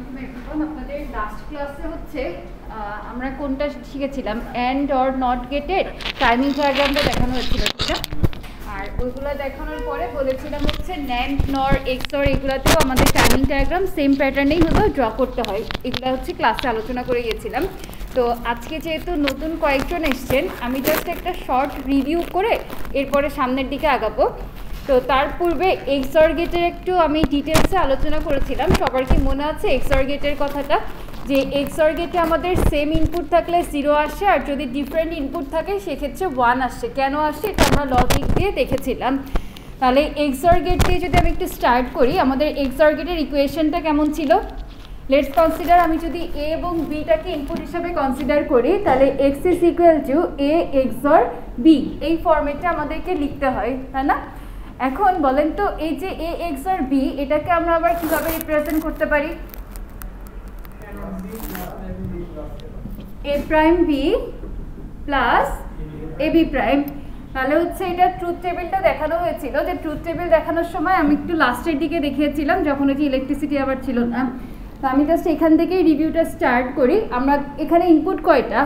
আসসালামু আলাইকুম আপনাদের লাস্ট ক্লাসে হচ্ছে আমরা কোনটা শিখেছিলাম এন্ড অর নট গেটের টাইমিং ডায়াগ্রামটা দেখানো হয়েছিল ঠিক না আর ওইগুলো দেখানোর পরে বলেছিলাম হচ্ছে ন্যান্ড নর এক্সর এগুলাতেও আমাদের টাইমিং ডায়াগ্রাম সেম প্যাটার্নেই হলো ড্র করতে হয় এগুলো হচ্ছে ক্লাসে আলোচনা করে গিয়েছিলাম তো আজকে যেহেতু নতুন কয়েকজন এসছেন আমি জাস্ট একটা শর্ট রিভিউ করে এরপরে সামনের দিকে আগাবো তো তার পূর্বে এক্সর গেটের একটু আমি ডিটেলসে আলোচনা করেছিলাম সবার কি মনে আছে এক্সর গেটের কথাটা যে এক্সর গেটে আমাদের সেম ইনপুট থাকলে 0 আসে আর যদি ডিফারেন্ট ইনপুট থাকে সেক্ষেত্রে 1 আসে কেন আসে এটা আমরা লজিক দিয়ে দেখেছিলাম তাহলে এক্সর গেট দিয়ে যদি আমি একটু স্টার্ট করি আমাদের এক্সর গেটের ইকুয়েশনটা কেমন ছিল লেটস কনসিডার আমি যদি এ এবং বিটাকে ইনপুট হিসাবে কনসিডার করি তাহলে x is equal to a XOR b এই ফরম্যাটে আমাদেরকে লিখতে হয় তাই না এখন বলেন তো এই যে এ এক্স আর বি এটাকে আমরা আবার কিভাবে রিপ্রেজেন্ট করতে পারি এ প্রাইম বি প্লাস এ বি প্রাইম তাহলে হচ্ছে এটা ট্রুথ টেবিলটা দেখানো হয়েছিল যে ট্রুথ টেবিল দেখানোর সময় আমি একটু লাস্টের দিকে দেখিয়েছিলাম যখন হচ্ছে ইলেকট্রিসিটি আবার ছিল না তো আমি জাস্ট এখান থেকেই রিভিউটা স্টার্ট করি আমরা এখানে ইনপুট কয়টা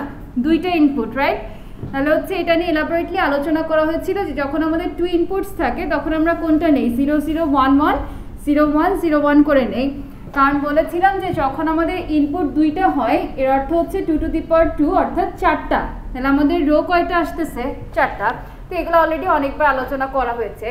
দুইটা ইনপুট রাইট তাহলে হচ্ছে এটা নিয়ে এলাবোরেটলি আলোচনা করা হয়েছিল যে যখন আমাদের টু ইনপুটস থাকে তখন আমরা কোনটা নেই 0 0 1 1 0 1 0 1 করে নেই কারণ বলেছিলাম যে যখন আমাদের ইনপুট দুইটা হয় এর অর্থ হচ্ছে 2 টু দি পাওয়ার 2 অর্থাৎ 4টা তাহলে আমাদের রো কয়টা আসতেছে 4টা তো এগুলো অলরেডি অনেকবার আলোচনা করা হয়েছে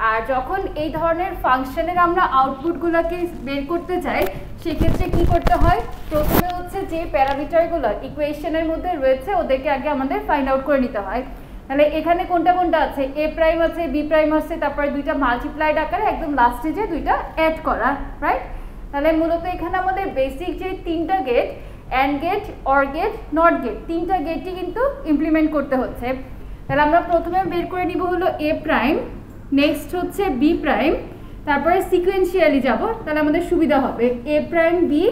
আর যখন এই ধরনের ফাংশনের আমরা আউটপুটগুলোকে বের করতে চাই সেক্ষেত্রে কি করতে হয় প্রথমে হচ্ছে যে প্যারামিটারগুলো ইকুয়েশনের মধ্যে রয়েছে ওদেরকে আগে আমাদের ফাইন্ড আউট করে নিতে হয় তাহলে এখানে কোনটা কোনটা আছে এ প্রাইম আছে বি প্রাইম আছে তারপরে দুইটা মাল্টিপ্লাইড আকারে একদম লাস্টে যে দুইটা অ্যাড করা রাইট তাহলে মূলত এখানে আমাদের বেসিক যে তিনটা gate and gate or gate not gate তিনটা গেটই কিন্তু ইমপ্লিমেন্ট করতে হচ্ছে তাহলে আমরা প্রথমে বের করে নিব হলো এ প্রাইম নেক্সট হচ্ছে বি প্রাইম তারপরে সিকোয়েন্সিয়ালি যাব তাহলে আমাদের সুবিধা হবে এ প্রাইম বি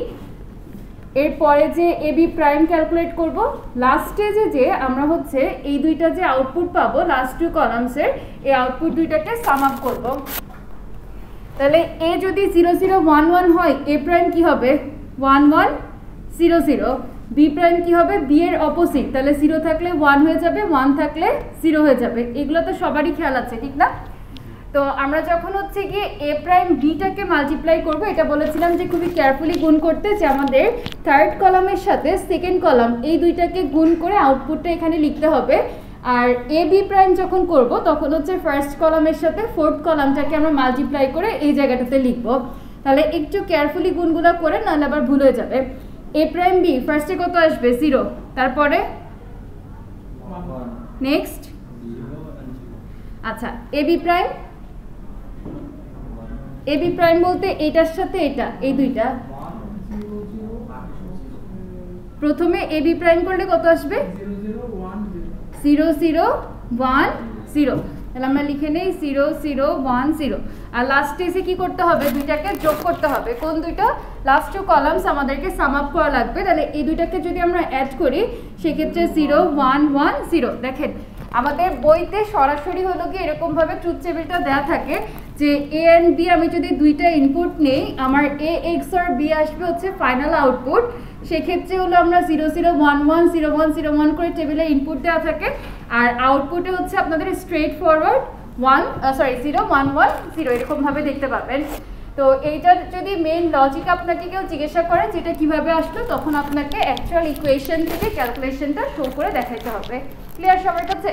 এরপরে যে এ বি প্রাইম ক্যালকুলেট করব লাস্ট স্টেজে যে আমরা হচ্ছে এই দুইটা যে আউটপুট পাবো লাস্ট টু কলামসের এই আউটপুট দুইটাকে সাম আপ করব তাহলে এ যদি 0 0 1 1 হয় এ প্রাইম কি হবে 1 1 0 0 বি প্রাইম কি হবে বি এর অপোজিট তাহলে 0 থাকলে 1 হয়ে যাবে 1 থাকলে 0 হয়ে যাবে এগুলো তো সবারই খেয়াল আছে ঠিক না তো আমরা যখন হচ্ছে গিয়ে এ প্রাইম বিটাকে মাল্টিপ্লাই করব এটা বলেছিলাম যে খুবই কেয়ারফুলি গুণ করতে যে আমাদের থার্ড কলামের সাথে সেকেন্ড কলাম এই দুইটাকে গুণ করে আউটপুটটা এখানে লিখতে হবে আর এ বি প্রাইম যখন করব তখন হচ্ছে ফার্স্ট কলামের সাথে ফোর্থ কলামটাকে আমরা মাল্টিপ্লাই করে এই জায়গাটাতে লিখব তাহলে একটু কেয়ারফুলি গুণগুলো করে নাহলে আবার ভুল হয়ে যাবে এ প্রাইম বি ফার্স্টে কত আসবে 0 তারপরে নেক্সট আচ্ছা এ বি প্রাইম এ বি প্রাইম বলতে এটার সাথে এটা এই দুইটা প্রথমে এ বি প্রাইম করলে কত আসবে 0 0 1 0 তাহলে আমরা লিখে নেই 0 0 1 0 আর লাস্টে এসে কি করতে হবে দুইটাকে যোগ করতে হবে কোন দুইটা লাস্ট টু কলামস আমাদেরকে সাম আপ করা লাগবে তাহলে এই দুইটাকে যদি আমরা অ্যাড করি সেক্ষেত্রে 0 1 1 0 দেখেন আমাদের বইতে সরাসরি হলো কি এরকমভাবে ট্রুথ টেবিলটা দেওয়া থাকে যে এ অ্যান্ড বি আমি যদি দুইটা ইনপুট নেই আমার এ এক্স আর বি আসবে হচ্ছে ফাইনাল আউটপুট সেক্ষেত্রে হলো আমরা 0 0 1 1 0 1 0 1 করে টেবিলে ইনপুট দেওয়া থাকে আর আউটপুটে হচ্ছে আপনাদের স্ট্রেট ফরওয়ার্ড 0 1 1 0 এরকমভাবে দেখতে পাবেন তো এইটার যদি মেইন লজিক আপনাকে কেউ জিজ্ঞাসা করে যেটা কিভাবে আসলো তখন আপনাকে অ্যাকচুয়াল ইকুয়েশন থেকে ক্যালকুলেশনটা শো করে দেখাতে হবে ক্লিয়ার সবার কাছে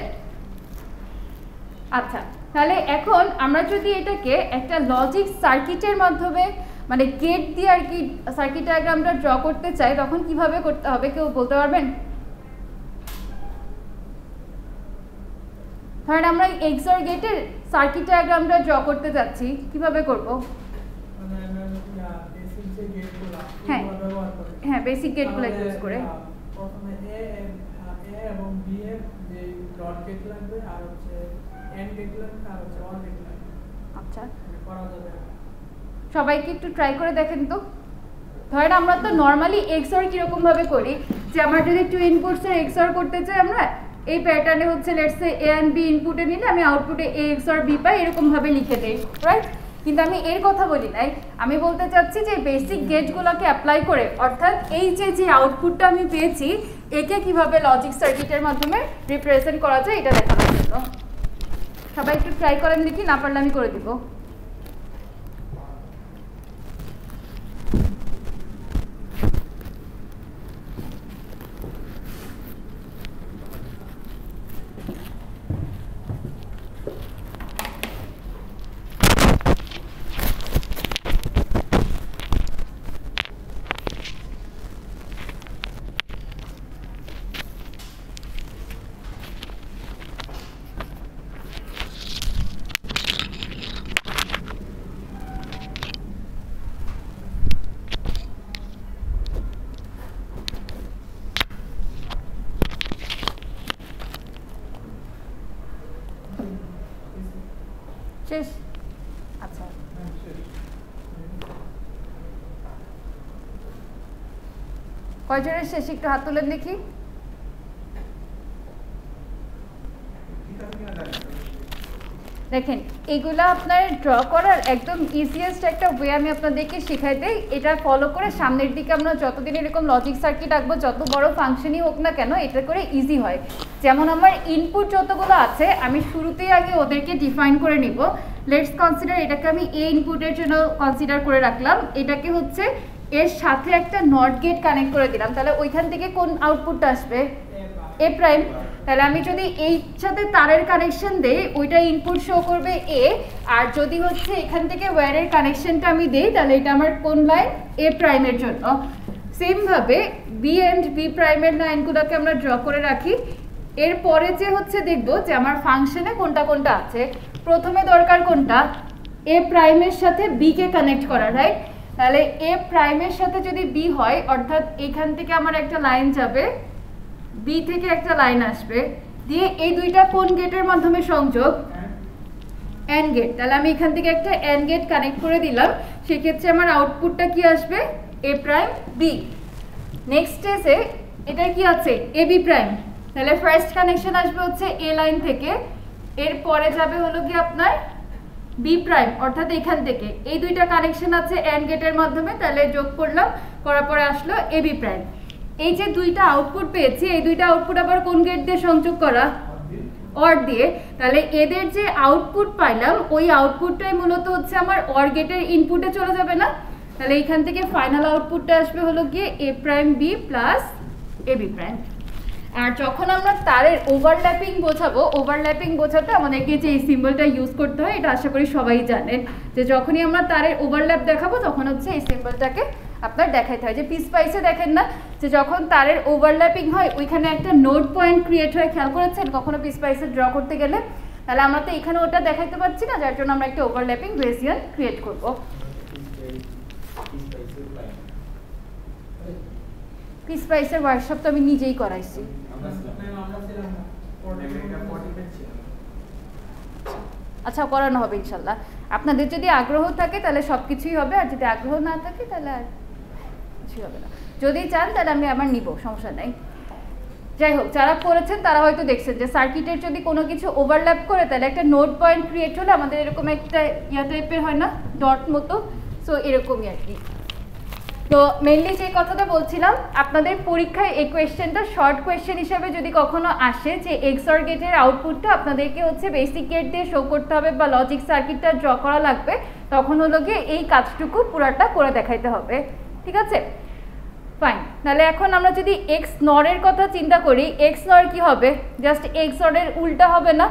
আচ্ছা তাহলে এখন আমরা যদি এটাকে একটা লজিক সার্কিটের মাধ্যমে মানে গেট দিয়ে আর কি সার্কিট ডায়াগ্রামটা ড্র করতে চাই তখন কিভাবে করতে হবে কেউ বলতে পারবেন ধরেন আমরা এক্সর গেটের সার্কিট ডায়াগ্রামটা ড্র করতে যাচ্ছি কিভাবে করব হ্যাঁ হ্যাঁ বেসিক গেটগুলো ইউজ করে প্রথমে এ এবং বি এর যে ডট গেট লাগবে আর হচ্ছে এন্ড গেট লাগবে আর হচ্ছে অর গেট লাগবে আচ্ছা করা যাবে সবাইকে একটু ট্রাই করে দেখেন তো ধরেন আমরা তো নরমালি এক্সর কিরকম ভাবে করি যে আমরা যদি টু ইনপুটস এর এক্সর করতে চাই আমরা এই প্যাটার্নে হচ্ছে let's say A and B ইনপুটে নিলে আমি আউটপুটে এ এক্সর বি পাই এরকম ভাবে লিখে দেই রাইট কিন্তু আমি এর কথা বলি নাই, আমি বলতে চাচ্ছি যে বেসিক গেটগুলোকে অ্যাপ্লাই করে, অর্থাৎ এই যে আউটপুটটা আমি পেয়েছি একে কিভাবে লজিক সার্কিটের মাধ্যমে রিপ্রেজেন্ট করা যায় এটা দেখানোর জন্য। সবাই একটু ট্রাই করেন দেখি, না পারলে আমি করে দিব। শেষ? আচ্ছা, কয়জনের শেষ একটু হাত তুলেন দেখি। দেখেন এগুলা আপনার ড্র করার একদম ইজিয়েস্ট একটা ওয়ে আমি আপনাদেরকে শেখাই দিই। এটা ফলো করে সামনের দিকে আমরা যতদিন এরকম লজিক সার্কিট আঁকবো, যত বড় ফাংশনই হোক না কেন, এটা করে ইজি হয়। যেমন আমার ইনপুট যতগুলো আছে আমি শুরুতেই আগে ওদেরকে ডিফাইন করে নিব। লেটস কনসিডার এটাকে আমি এ ইনপুটের জন্য কনসিডার করে রাখলাম, এটাকে হচ্ছে এর সাথে একটা নট গেট কানেক্ট করে দিলাম, তাহলে ওইখান থেকে কোন আউটপুটটা আসবে? এ প্রাইম। তাহলে আমি যদি এই সাথে তারের কানেকশন দেই ওইটা ইনপুট শো করবে এ, আর যদি হচ্ছে এখান থেকে ওয়্যারের কানেকশনটা আমি দেই তাহলে এটা আমার কোন লাইন? এ প্রাইমের জন্য। সেমভাবে বি অ্যান্ড বি প্রাইমের লাইনগুলোকে আমরা ড্র করে রাখি। এরপরে যে হচ্ছে দেখবো যে আমার ফাংশনে কোনটা কোনটা আছে। প্রথমে দরকার কোনটা? এ প্রাইমের সাথে বি কে কানেক্ট করা, রাইট? তাহলে এ প্রাইমের সাথে যদি বি হয়, অর্থাৎ এখান থেকে আমার একটা লাইন যাবে, বি থেকে একটা লাইন আসবে, দিয়ে এই দুইটা কোন গেটের মাধ্যমে সংযোগ? And gate. তাহলে আমি এখান থেকে একটা এন্ড গেট কানেক্ট করে দিলাম, সেক্ষেত্রে আমার আউটপুটটা কি আসবে? এ প্রাইম বি। নেক্সট স্টেজে এটা কি আছে? এ বি প্রাইম। তাহলে ফার্স্ট কানেকশন আসবে হচ্ছে এ লাইন থেকে, এরপরে যাবে হলো কি আপনার বি প্রাইম, অর্থাৎ এখান থেকে এই দুইটা কানেকশন আছে এন্ড গেটের মাধ্যমে, তাহলে যোগ করলাম, করার পরে আসলো এ বি প্রাইম। এই যে দুইটা আউটপুট পেয়েছি, এই দুইটা আউটপুট আবার কোন গেট দিয়ে সংযোগ করা? অর দিয়ে। তাহলে এদের যে আউটপুট পাইলাম ওই আউটপুটটাই মূলত হচ্ছে আমার অর গেটের ইনপুটে চলে যাবে না? তাহলে এখান থেকে ফাইনাল আউটপুটটা আসবে হলো গিয়ে এ প্রাইম বি প্লাস এ বি প্রাইম। আর যখন আমরা তারের ওভারল্যাপিং বোঝাবো, ওভারল্যাপিং বোঝাতে আমাদেরকে যে এই সিম্বলটা ইউজ করতে হয়, এটা আশা করি সবাই জানেন যে যখনই আমরা তারের ওভারল্যাপ দেখাবো তখন হচ্ছে এই সিম্বলটাকে আপনার দেখাইতে হয়। যে পিসপাইসে দেখেন না যে যখন তারের ওভারল্যাপিং হয় ওইখানে একটা নোড পয়েন্ট ক্রিয়েট হয়, খেয়াল করেছেন কখনো পিসপাইসে ড্র করতে গেলে? তাহলে আমরা তো এখানে ওটা দেখাইতে পারছি না, যার জন্য আমরা একটা ওভারল্যাপিং রিজিয়ন ক্রিয়েট করব। পিসপাইসের ওয়ার্কশপ তো আমি নিজেই করাইছি। আচ্ছা, করানো হবে ইনশাল্লাহ। আপনাদের যদি আগ্রহ থাকে তাহলে সব কিছুই হবে, আর যদি আগ্রহ না থাকে তাহলে আর কিছুই হবে না। যদি চান তাহলে আমি আমার নিব, সমস্যা নেই। যাই হোক, যারা করেছেন তারা হয়তো দেখছেন যে সার্কিটের যদি কোনো কিছু ওভারল্যাপ করে তাহলে একটা নোড পয়েন্ট ক্রিয়েট হলে আমাদের এরকম একটা ইয়া টাইপের হয় না, ডট মতো, সো এরকমই আর কি। তো মেনলি যে কথাটা বলছিলাম, আপনাদের পরীক্ষায় এই কোয়েশ্চেনটা শর্ট কোয়েশ্চেন হিসাবে যদি কখনো আসে যে এক্সঅর গেটের আউটপুটটা আপনাদেরকে হচ্ছে বেসিক গেট দিয়ে শো করতে হবে বা লজিক সার্কিটটা ড্র করা লাগবে, তখন হলো গিয়ে এই কাজটুকু পুরাটা করে দেখাইতে হবে, ঠিক আছে? ফাইন। তাহলে এখন আমরা যদি এক্স নরের কথা চিন্তা করি, এক্স নর কি হবে? জাস্ট এক্স নরের উল্টা হবে না?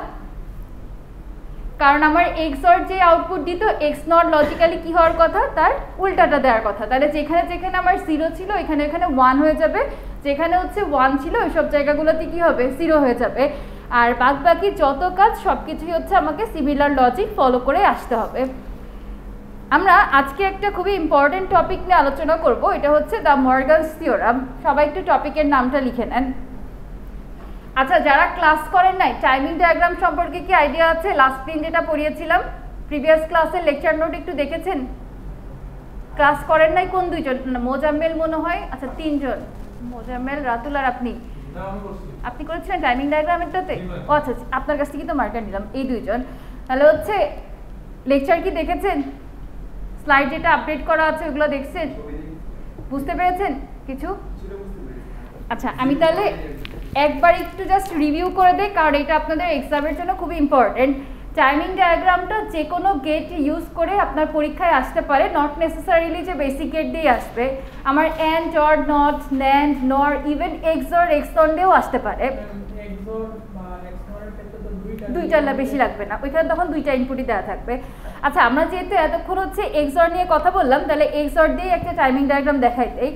কারণ আমার এক্সঅর যে আউটপুট দিত এক্স নট লজিক্যালি কি হওয়ার কথা? তার উল্টাটা দেওয়ার কথা। তাহলে যেখানে যেখানে আমার 0 ছিল এখানে এখানে 1 হয়ে যাবে, যেখানে হচ্ছে 1 ছিল ওই সব জায়গাগুলোতে কি হবে? 0 হয়ে যাবে। আর বাকি যত কাজ সব কিছুই হচ্ছে আমাকে সিমিলার লজিক ফলো করে আসতে হবে। আমরা আজকে একটা খুবই ইম্পর্টেন্ট টপিক নিয়ে আলোচনা করব, এটা হচ্ছে দ্য মর্গানস থিওরাম। সবাই একটু টপিকের নামটা লিখে নেন। আচ্ছা, যারা ক্লাস করেন নাই, টাইমিং ডায়াগ্রাম সম্পর্কে কি আইডিয়া আছে? লাস্ট দিন যেটা পড়িয়েছিলাম প্রিভিয়াস ক্লাসের লেকচার নোট একটু দেখেছেন? ক্লাস করেন নাই কোন দুইজন? মোজাম্মেল মনে হয়, আচ্ছা 3 জন, মোজাম্মেল, রাতুল আর আপনি। আপনি করেছিলেন টাইমিং ডায়াগ্রামেরটাতে? ও আচ্ছা, আপনার কাছ থেকে তো মার্কার নিলাম, এই 2 জন। তাহলে হচ্ছে লেকচার কি দেখেছেন? স্লাইড যেটা আপডেট করা আছে ওগুলো দেখছেন, বুঝতে পেরেছেন কিছু? আচ্ছা আমি তাহলে একবার একটু জাস্ট রিভিউ করে দিই, কারণ এটা আপনাদের এক্সামের জন্য খুবই ইম্পর্টেন্ট। টাইমিং ডায়াগ্রামটা যে কোনো গেট ইউজ করে আপনার পরীক্ষায় আসতে পারে, নট নেসেসারিলি যে বেসিক গেট দিয়ে আসবে। আমার অ্যান্ড, অর, নট, ন্যান্ড, নর, ইভেন এক্সর, এক্সন দিয়েও আসতে পারে। দুইটা বেশি লাগবে না, ওইখানে তখন দুইটা ইনপুটই দেওয়া থাকবে। আচ্ছা আমরা যেহেতু এতক্ষণ হচ্ছে এক্সর নিয়ে কথা বললাম, তাহলে এক্সর দিয়ে একটা টাইমিং ডায়াগ্রাম দেখাই দেই।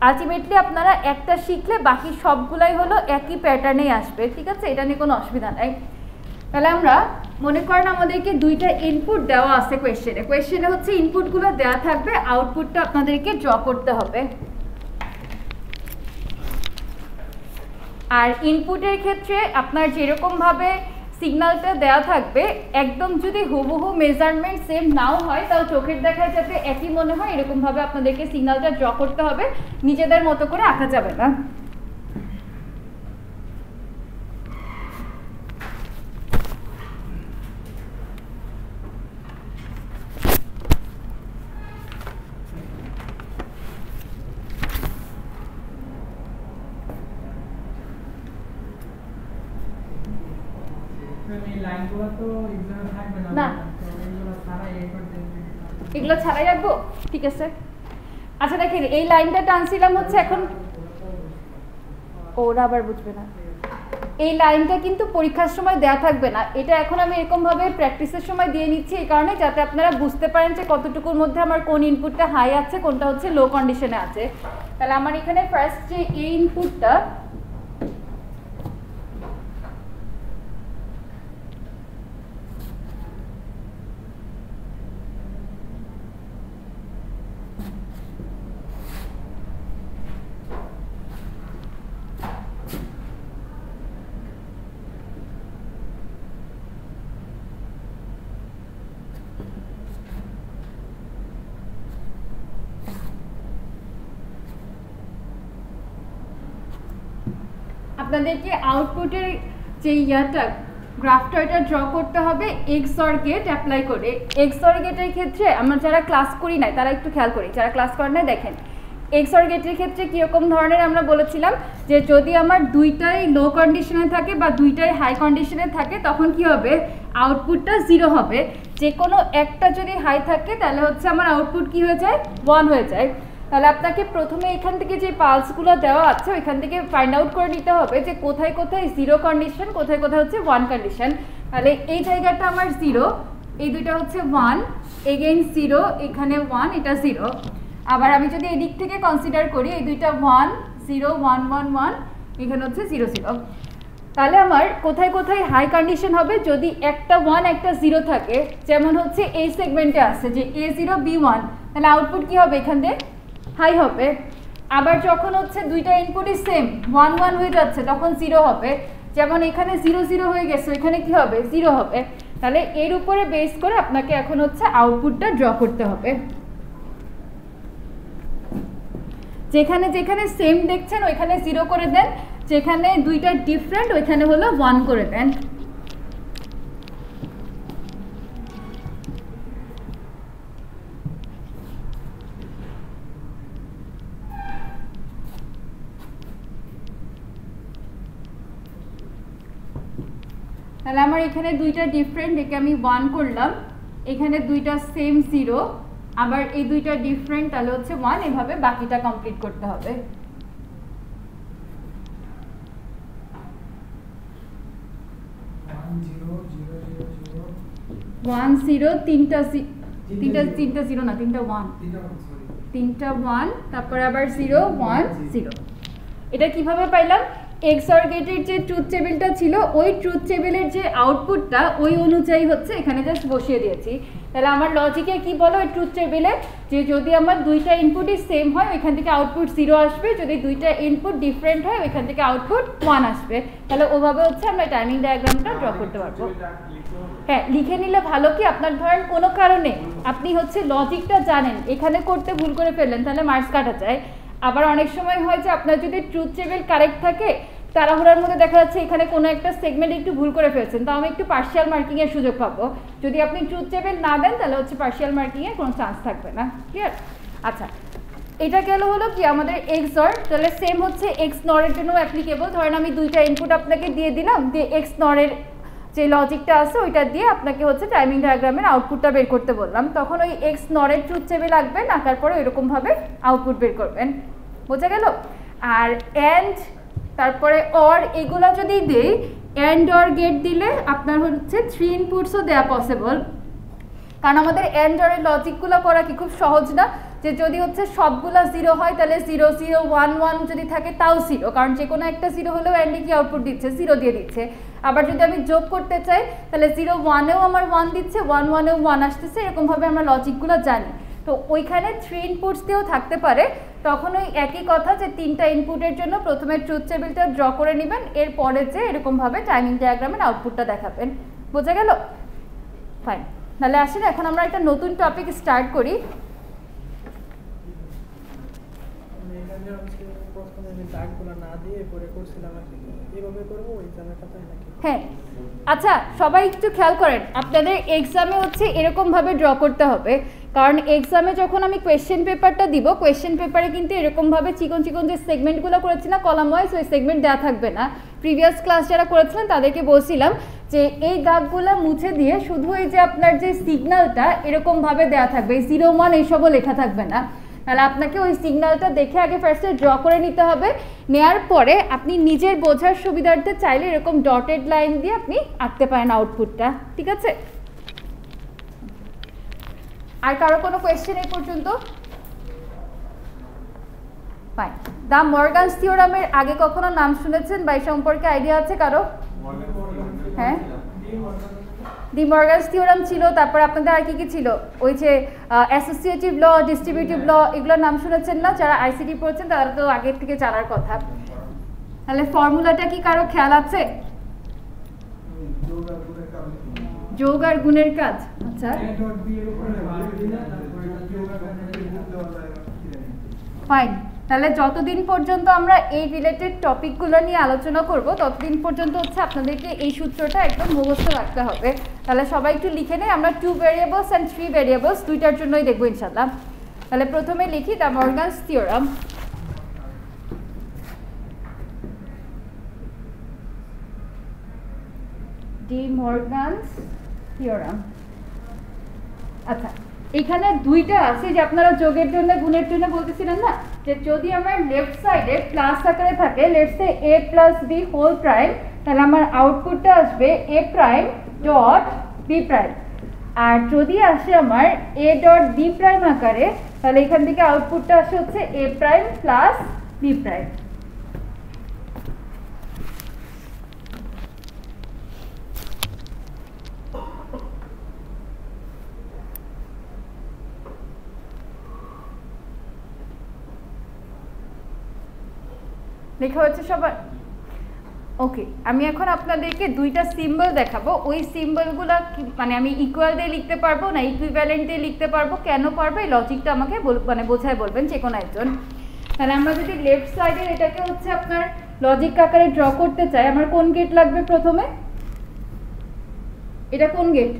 আলটিমেটলি আপনারা একটা শিখলে বাকি সবগুলাই হলো একই প্যাটার্নেই আসবে, ঠিক আছে, এটা নিয়ে কোনো অসুবিধা নাই। তাহলে আমরা মনে করেন আমাদেরকে দুইটা ইনপুট দেওয়া আছে কোয়েশ্চেনে হচ্ছে ইনপুটগুলো দেওয়া থাকবে, আউটপুটটা আপনাদেরকে ড্র করতে হবে। আর ইনপুটের ক্ষেত্রে আপনার যেরকমভাবে সিগন্যালটা দেওয়া থাকবে, একদম যদি হুবহু মেজারমেন্ট সেম নাও হয় তাও চোখের দেখায় যাতে একই মনে হয় এরকমভাবে আপনাদেরকে সিগন্যালটা ড্র করতে হবে, নিজেদের মতো করে আঁকা যাবে না। এগুলো ছাড়াই রাখবো, ঠিক আছে। আচ্ছা দেখেন এই লাইনটা টানছিলাম হচ্ছে, এখন ওরা আবার বুঝবে না, এই লাইনটা কিন্তু পরীক্ষার সময় দেয়া থাকবে না, এটা এখন আমি এরকমভাবে প্র্যাকটিসের সময় দিয়ে নিচ্ছি এই কারণে যাতে আপনারা বুঝতে পারেন যে কতটুকুর মধ্যে আমার কোন ইনপুটটা হাই আছে কোনটা হচ্ছে লো কন্ডিশনে আছে। তাহলে আমার এখানে ফার্স্ট যে এই ইনপুটটা, আপনাদেরকে আউটপুটের যে ইয়াটা গ্রাফটা এটা ড্র করতে হবে এক্সঅর গেট অ্যাপ্লাই করে। এক্সঅর গেটের ক্ষেত্রে আমরা যারা ক্লাস করি নাই তারা একটু খেয়াল করি, যারা ক্লাস করেন নাই দেখেন এক্সঅর গেটের ক্ষেত্রে কীরকম ধরনের আমরা বলেছিলাম যে যদি আমার দুইটাই লো কন্ডিশনে থাকে বা দুইটাই হাই কন্ডিশনে থাকে তখন কি হবে, আউটপুটটা 0 হবে। যে কোনো একটা যদি হাই থাকে তাহলে হচ্ছে আমার আউটপুট কি হয়ে যায়, 1 হয়ে যায়। তাহলে আপনাকে প্রথমে এখান থেকে যে পালসগুলো দেওয়া আছে ওইখান থেকে ফাইন্ড আউট করে নিতে হবে যে কোথায় কোথায় 0 কন্ডিশন, কোথায় কোথায় হচ্ছে 1 কন্ডিশন। তাহলে এই জায়গাটা আমার 0, এই দুইটা হচ্ছে 1, এগেইন 0, এখানে 1, এটা 0। আবার আমি যদি এই দিক থেকে কনসিডার করি এই দুইটা 1 0 1 1 1, এখানে হচ্ছে 0 0। তাহলে আমার কোথায় কোথায় হাই কন্ডিশন হবে, যদি একটা 1 একটা 0 থাকে, যেমন হচ্ছে এই সেগমেন্টে আছে যে A0 B1, তাহলে আউটপুট কি হবে এখান থেকে হাই হবে। আবার যখন হচ্ছে দুইটা ইনপুটই সেম 1 1 হয়ে যাচ্ছে তখন 0 হবে, যেমন এখানে 0 0 হয়ে গেছে এখানে কি হবে 0 হবে। তাহলে এর উপরে বেস করে আপনাকে এখন হচ্ছে আউটপুটটা ড্র করতে হবে। যেখানে যেখানে সেম দেখছেন ওইখানে 0 করে দেন, যেখানে দুইটা ডিফারেন্ট ওইখানে হলো 1 করে দেন। তাহলে আমার এখানে দুইটা ডিফারেন্ট, একে আমি 1 করলাম, এখানে দুইটা সেম 0, আবার এই দুইটা ডিফারেন্ট তাহলে হচ্ছে 1, এভাবে বাকিটা কমপ্লিট করতে হবে। 1 0 তিনটা 0 না তিনটা 1, তারপর আবার 0 1 0। এটা কিভাবে পাইলাম, এক্সঅর গেটের যে ট্রুথ টেবিলটা ছিল ওই ট্রুথ টেবিলের যে আউটপুটটা ওই অনুযায়ী হচ্ছে এখানে জাস্ট বসিয়ে দিয়েছি। তাহলে আমার লজিকে কি বলো, ওই ট্রুথ টেবিলে যে যদি আমার দুইটা ইনপুটই সেম হয় ওইখান থেকে আউটপুট 0 আসবে, যদি দুইটা ইনপুট ডিফারেন্ট হয় ওইখান থেকে আউটপুট 1 আসবে। তাহলে ওভাবে হচ্ছে আমরা টাইমিং ডায়াগ্রামটা ড্র করতে পারবো। হ্যাঁ লিখে নিলে ভালো, কি আপনার ধরেন কোনো কারণে আপনি হচ্ছে লজিকটা জানেন, এখানে করতে ভুল করে ফেললেন তাহলে মার্কস কাটা যায়। আবার অনেক সময় হয় যে আপনার যদি ট্রুথ টেবিল কারেক্ট থাকে তাড়াহুড়ার মধ্যে দেখা যাচ্ছে এখানে কোনো একটা সেগমেন্ট একটু ভুল করে ফেলছেন, তো আমি একটু পার্শিয়াল মার্কিংয়ের সুযোগ পাবো। যদি আপনি ট্রুথ টেবিল না দেন তাহলে হচ্ছে পার্শিয়াল মার্কিংয়ের কোনো চান্স থাকবে না। ক্লিয়ার? আচ্ছা, এটা গেল হলো কি আমাদের এক্স নর। তাহলে সেম হচ্ছে এক্স নরের জন্য অ্যাপ্লিকেবল। ধরেন আমি দুইটা ইনপুট আপনাকে দিয়ে দিলাম, দিয়ে এক্স নরের যে লজিকটা আছে ওইটা দিয়ে আপনাকে হচ্ছে টাইমিং ডায়াগ্রামের আউটপুটটা বের করতে বললাম, তখন ওই এক্স নরের ট্রুথ টেবিল আঁকবেন, আঁকার পরে এরকমভাবে আউটপুট বের করবেন। বোঝা গেল? আর অ্যান্ড তারপরে অর এগুলো যদি দেই, অ্যান্ড অর গেট দিলে আপনার হচ্ছে 3 ইনপুটসও দেওয়া পসিবল। কারণ আমাদের অ্যান্ড অরের লজিকগুলো করা কি খুব সহজ না, যে যদি হচ্ছে সবগুলো 0 হয় তাহলে 0 0 1 1 যদি থাকে তাও 0, কারণ যে কোনো একটা 0 হলেও অ্যান্ডে কি আউটপুট দিচ্ছে 0 দিয়ে দিচ্ছে। আবার যদি আমি যোগ করতে চাই তাহলে 0 1এও আমার 1 দিচ্ছে, 1 1এও 1 আসতেছে, এরকমভাবে আমরা লজিকগুলো জানি। তো ওইখানে 3 ইনপুটস দিয়েও থাকতে পারে, তখন ওই একই কথা যে 3টা ইনপুটের জন্য প্রথমে ট্রুথ টেবিলটা ড্র করে নেবেন, এরপরে যে এরকমভাবে টাইমিং ডায়াগ্রামের আউটপুটটা দেখাবেন। বোঝা গেল? ফাইন, তাহলে আসেন এখন আমরা একটা নতুন টপিক স্টার্ট করি। হ্যাঁ, আচ্ছা সবাই একটু খেয়াল করেন, আপনাদের এক্সামে হচ্ছে এরকমভাবে ড্র করতে হবে, কারণ এক্সামে যখন আমি কোয়েশ্চেন পেপারটা দিব, কোয়েশ্চেন পেপারে কিন্তু এরকমভাবে চিকন চিকন যে সেগমেন্টগুলো করেছি না কলাম ওয়াইজ, ওই সেগমেন্ট দেওয়া থাকবে না। প্রিভিয়াস ক্লাস যারা করেছিলেন তাদেরকে বলছিলাম যে এই দাগগুলো মুছে দিয়ে শুধু এই যে আপনার যে সিগন্যালটা এরকমভাবে দেওয়া থাকবে, 0 1 এইসবও লেখা থাকবে না। তাহলে আপনাকে ওই সিগন্যালটা দেখে আগে ফার্স্টে ড্র করে নিতে হবে, নেয়ার পরে আপনি নিজের বোঝার সুবিধার্থে চাইলে এরকম ডটেড লাইন দিয়ে আপনি আঁকতে পারেন আউটপুটটা। ঠিক আছে? আর কারো কোনো কোয়েশ্চেন এই পর্যন্ত? ফাইন। দ্য মর্গানস থিওরামের আগে কখনো নাম শুনেছেন বা এই সম্পর্কে আইডিয়া আছে কারো? হ্যাঁ, ডি মর্গানস থিওরাম ছিল, তারপর আপনাদের আর কি কি ছিল, ওই যে অ্যাসোসিয়েটিভ ল, ডিস্ট্রিবিউটিভ ল, এগুলোর নাম শুনেছেন না? যারা আইসিটি পড়ছেন তারা তো আগের থেকে জানার কথা। তাহলে ফর্মুলাটা কি কারো খেয়াল আছে? যোগ আর গুণের কাজ। আচ্ছা ফাইন, তাহলে যতদিন পর্যন্ত আমরা এই রিলেটেড টপিকগুলো নিয়ে আলোচনা করব ততদিন পর্যন্ত হচ্ছে আপনাদেরকে এই সূত্রটা একদম মুখস্থ রাখতে হবে। তাহলে সবাই একটু লিখে নেই, আমরা 2 ভ্যারিয়েবলস অ্যান্ড 3 ভ্যারিয়েবলস দুইটার জন্যই দেখবো ইনশাল্লাহ। তাহলে প্রথমে লিখি the Morgan's theorem. D Morgan's theorem. আচ্ছা, এখানে দুইটা আছে যে আপনারা যোগের জন্য গুণের জন্য বলতেছিলেন না, যে যদি আমার লেফট সাইডে প্লাস আকারে থাকে, let's say a + b whole prime, তাহলে আমার আউটপুটটা আসবে a prime dot b prime. আর যদি আসে আমার a ডট b প্রাইম আকারে, তাহলে এখান থেকে আউটপুটটা আসে হচ্ছে a prime plus b prime. লেখা হচ্ছে সবার? ওকে, আমি এখন আপনাদেরকে দুইটা সিম্বল দেখাবো, ওই সিম্বলগুলো মানে আমি ইকুয়াল দিয়ে লিখতে পারবো না ইকুইভ্যালেন্ট দিয়ে লিখতে পারবো, কেন পারবো এই লজিকটা আমাকে মানে বোঝায় বলবেন যে কোনো একজন। তাহলে আমরা যদি লেফট সাইডে এটাকে হচ্ছে আপনার লজিক আকারে ড্র করতে চাই, আমার কোন গেট লাগবে প্রথমে? এটা কোন গেট?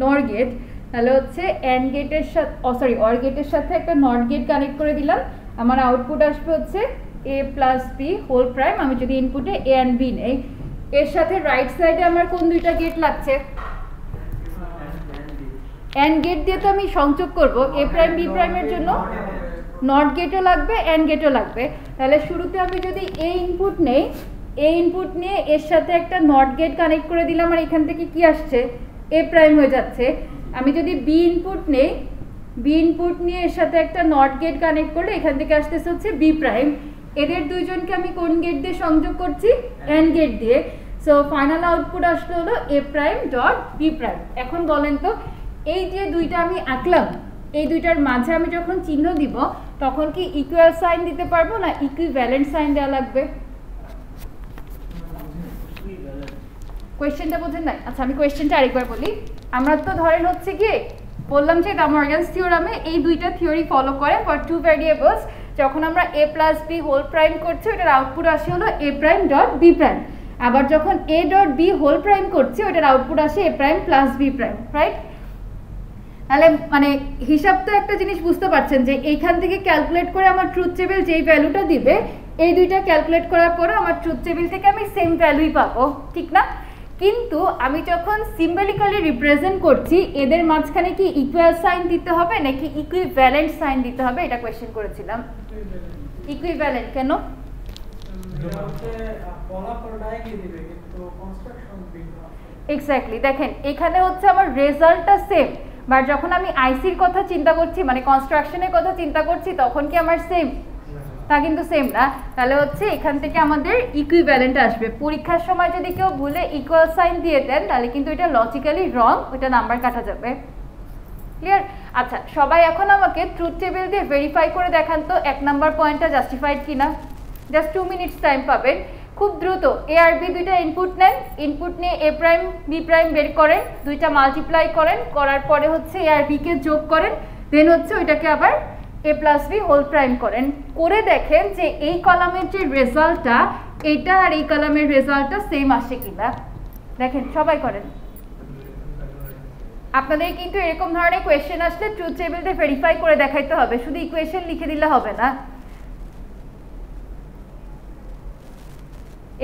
নর গেট। তাহলে হচ্ছে অ্যান্ড গেটের সাথে সরি অর গেটের সাথে একটা নট গেট কানেক্ট করে দিলাম, আমার আউটপুট আসবে হচ্ছে a plus b whole prime. আমি যদি ইনপুটে a অ্যান্ড b নেই, এর সাথে রাইট সাইডে আমার কোন দুইটা গেট লাগছে? অ্যান্ড গেট দিয়ে তো আমি সংযোগ করব, a প্রাইম b প্রাইমের জন্য নট গেটও লাগবে অ্যান্ড গেটও লাগবে। তাহলে শুরুতে আমি যদি a ইনপুট নেই, a ইনপুট নিয়ে এর সাথে একটা নট গেট কানেক্ট করে দিলাম, আর এখান থেকে কি আসছে? a প্রাইম হয়ে যাচ্ছে। আমি যদি b ইনপুট নেই, বি ইনপুট নিয়ে এর সাথে একটা নট গেট কানেক্ট করলে এখান থেকে আসতেছে হচ্ছে বি প্রাইম। এদের দুইজনকে আমি কোন গেট দিয়ে সংযোগ করছি? অ্যান্ড গেট দিয়ে। সো ফাইনাল আউটপুট আসলে হলো এ প্রাইম ডট বি প্রাইম। এখন বলেন তো, এই যে দুইটা আমি আঁকলাম, এই দুইটার মাঝে আমি যখন চিহ্ন দিব তখন কি ইকুয়াল সাইন দিতে পারবো না ইকুইভ্যালেন্ট সাইন দেওয়া লাগবে? কোয়েশ্চেনটা বোঝেন নাই? আচ্ছা, আমি কোয়েশ্চেনটা আরেকবার বলি। আমরা তো ধরেন হচ্ছে কি বললাম যে দ্য মর্গানস থিওরামে এই দুইটা থিওরি ফলো করে ফর 2 ভ্যারিয়েবলস। যখন আমরা a plus b whole prime করছি ওটার আউটপুট আসে হলো a prime dot b prime, আবার যখন a dot b whole prime করছি ওটার আউটপুট আসে a prime plus b prime, right? তাহলে মানে হিসাব তো একটা জিনিস বুঝতে পারছেন যে এইখান থেকে ক্যালকুলেট করে আমার ট্রুথ টেবিল যেই ভ্যালুটা দিবে এই দুইটা ক্যালকুলেট করার পরে আমার ট্রুথ টেবিল থেকে আমি সেম ভ্যালুই পাবো, ঠিক না? কিন্তু আমি যখন সিম্বলিক্যালি রিপ্রেজেন্ট করছি এদের মাঝখানে কি ইকুয়াল সাইন দিতে হবে নাকি ইকুইভ্যালেন্ট সাইন দিতে হবে, এটা কোয়েশ্চেন করেছিলাম। ইকুইভ্যালেন্ট কেন? এক্স্যাক্টলি, দেখেন এখানে হচ্ছে আমার রেজাল্টটা সেম, বাট যখন আমি আইসির কথা চিন্তা করছি মানে কনস্ট্রাকশনের কথা চিন্তা করছি তখন কি আমার সেম? তা কিন্তু সেম না। তাহলে হচ্ছে এখান থেকে আমাদের ইকুইভ্যালেন্ট আসবে। পরীক্ষার সময় যদি কেউ ভুলে ইকুয়াল সাইন দিয়ে দেন তাহলে কিন্তু এটা লজিক্যালি রং, ওইটা নাম্বার কাটা যাবে। ক্লিয়ার? আচ্ছা, সবাই এখন আমাকে ট্রুথ টেবিল দিয়ে ভেরিফাই করে দেখান তো 1 নাম্বার পয়েন্টটা জাস্টিফাইড কিনা। জাস্ট 2 মিনিটস টাইম পাবেন, খুব দ্রুত। এ আর বি দুইটা ইনপুট নেন, ইনপুট নিয়ে এ প্রাইম বি প্রাইম বের করেন, দুইটা মাল্টিপ্লাই করেন, করার পরে হচ্ছে এ আর বি কে যোগ করেন, দেন হচ্ছে ওইটাকে আবার a plus b whole prime করেন, করে দেখেন যে এই কলামের যে রেজাল্টটা এটা আর এই কলামের রেজাল্টটা সেম আসে কিনা। দেখেন সবাই করেন। আপনাদের কিন্তু এরকম ধরনের কোয়েশ্চেন আসলে ট্রুথ টেবিল দিয়ে ভেরিফাই করে দেখাইতে হবে, শুধু ইকুয়েশন লিখে দিলে হবে না।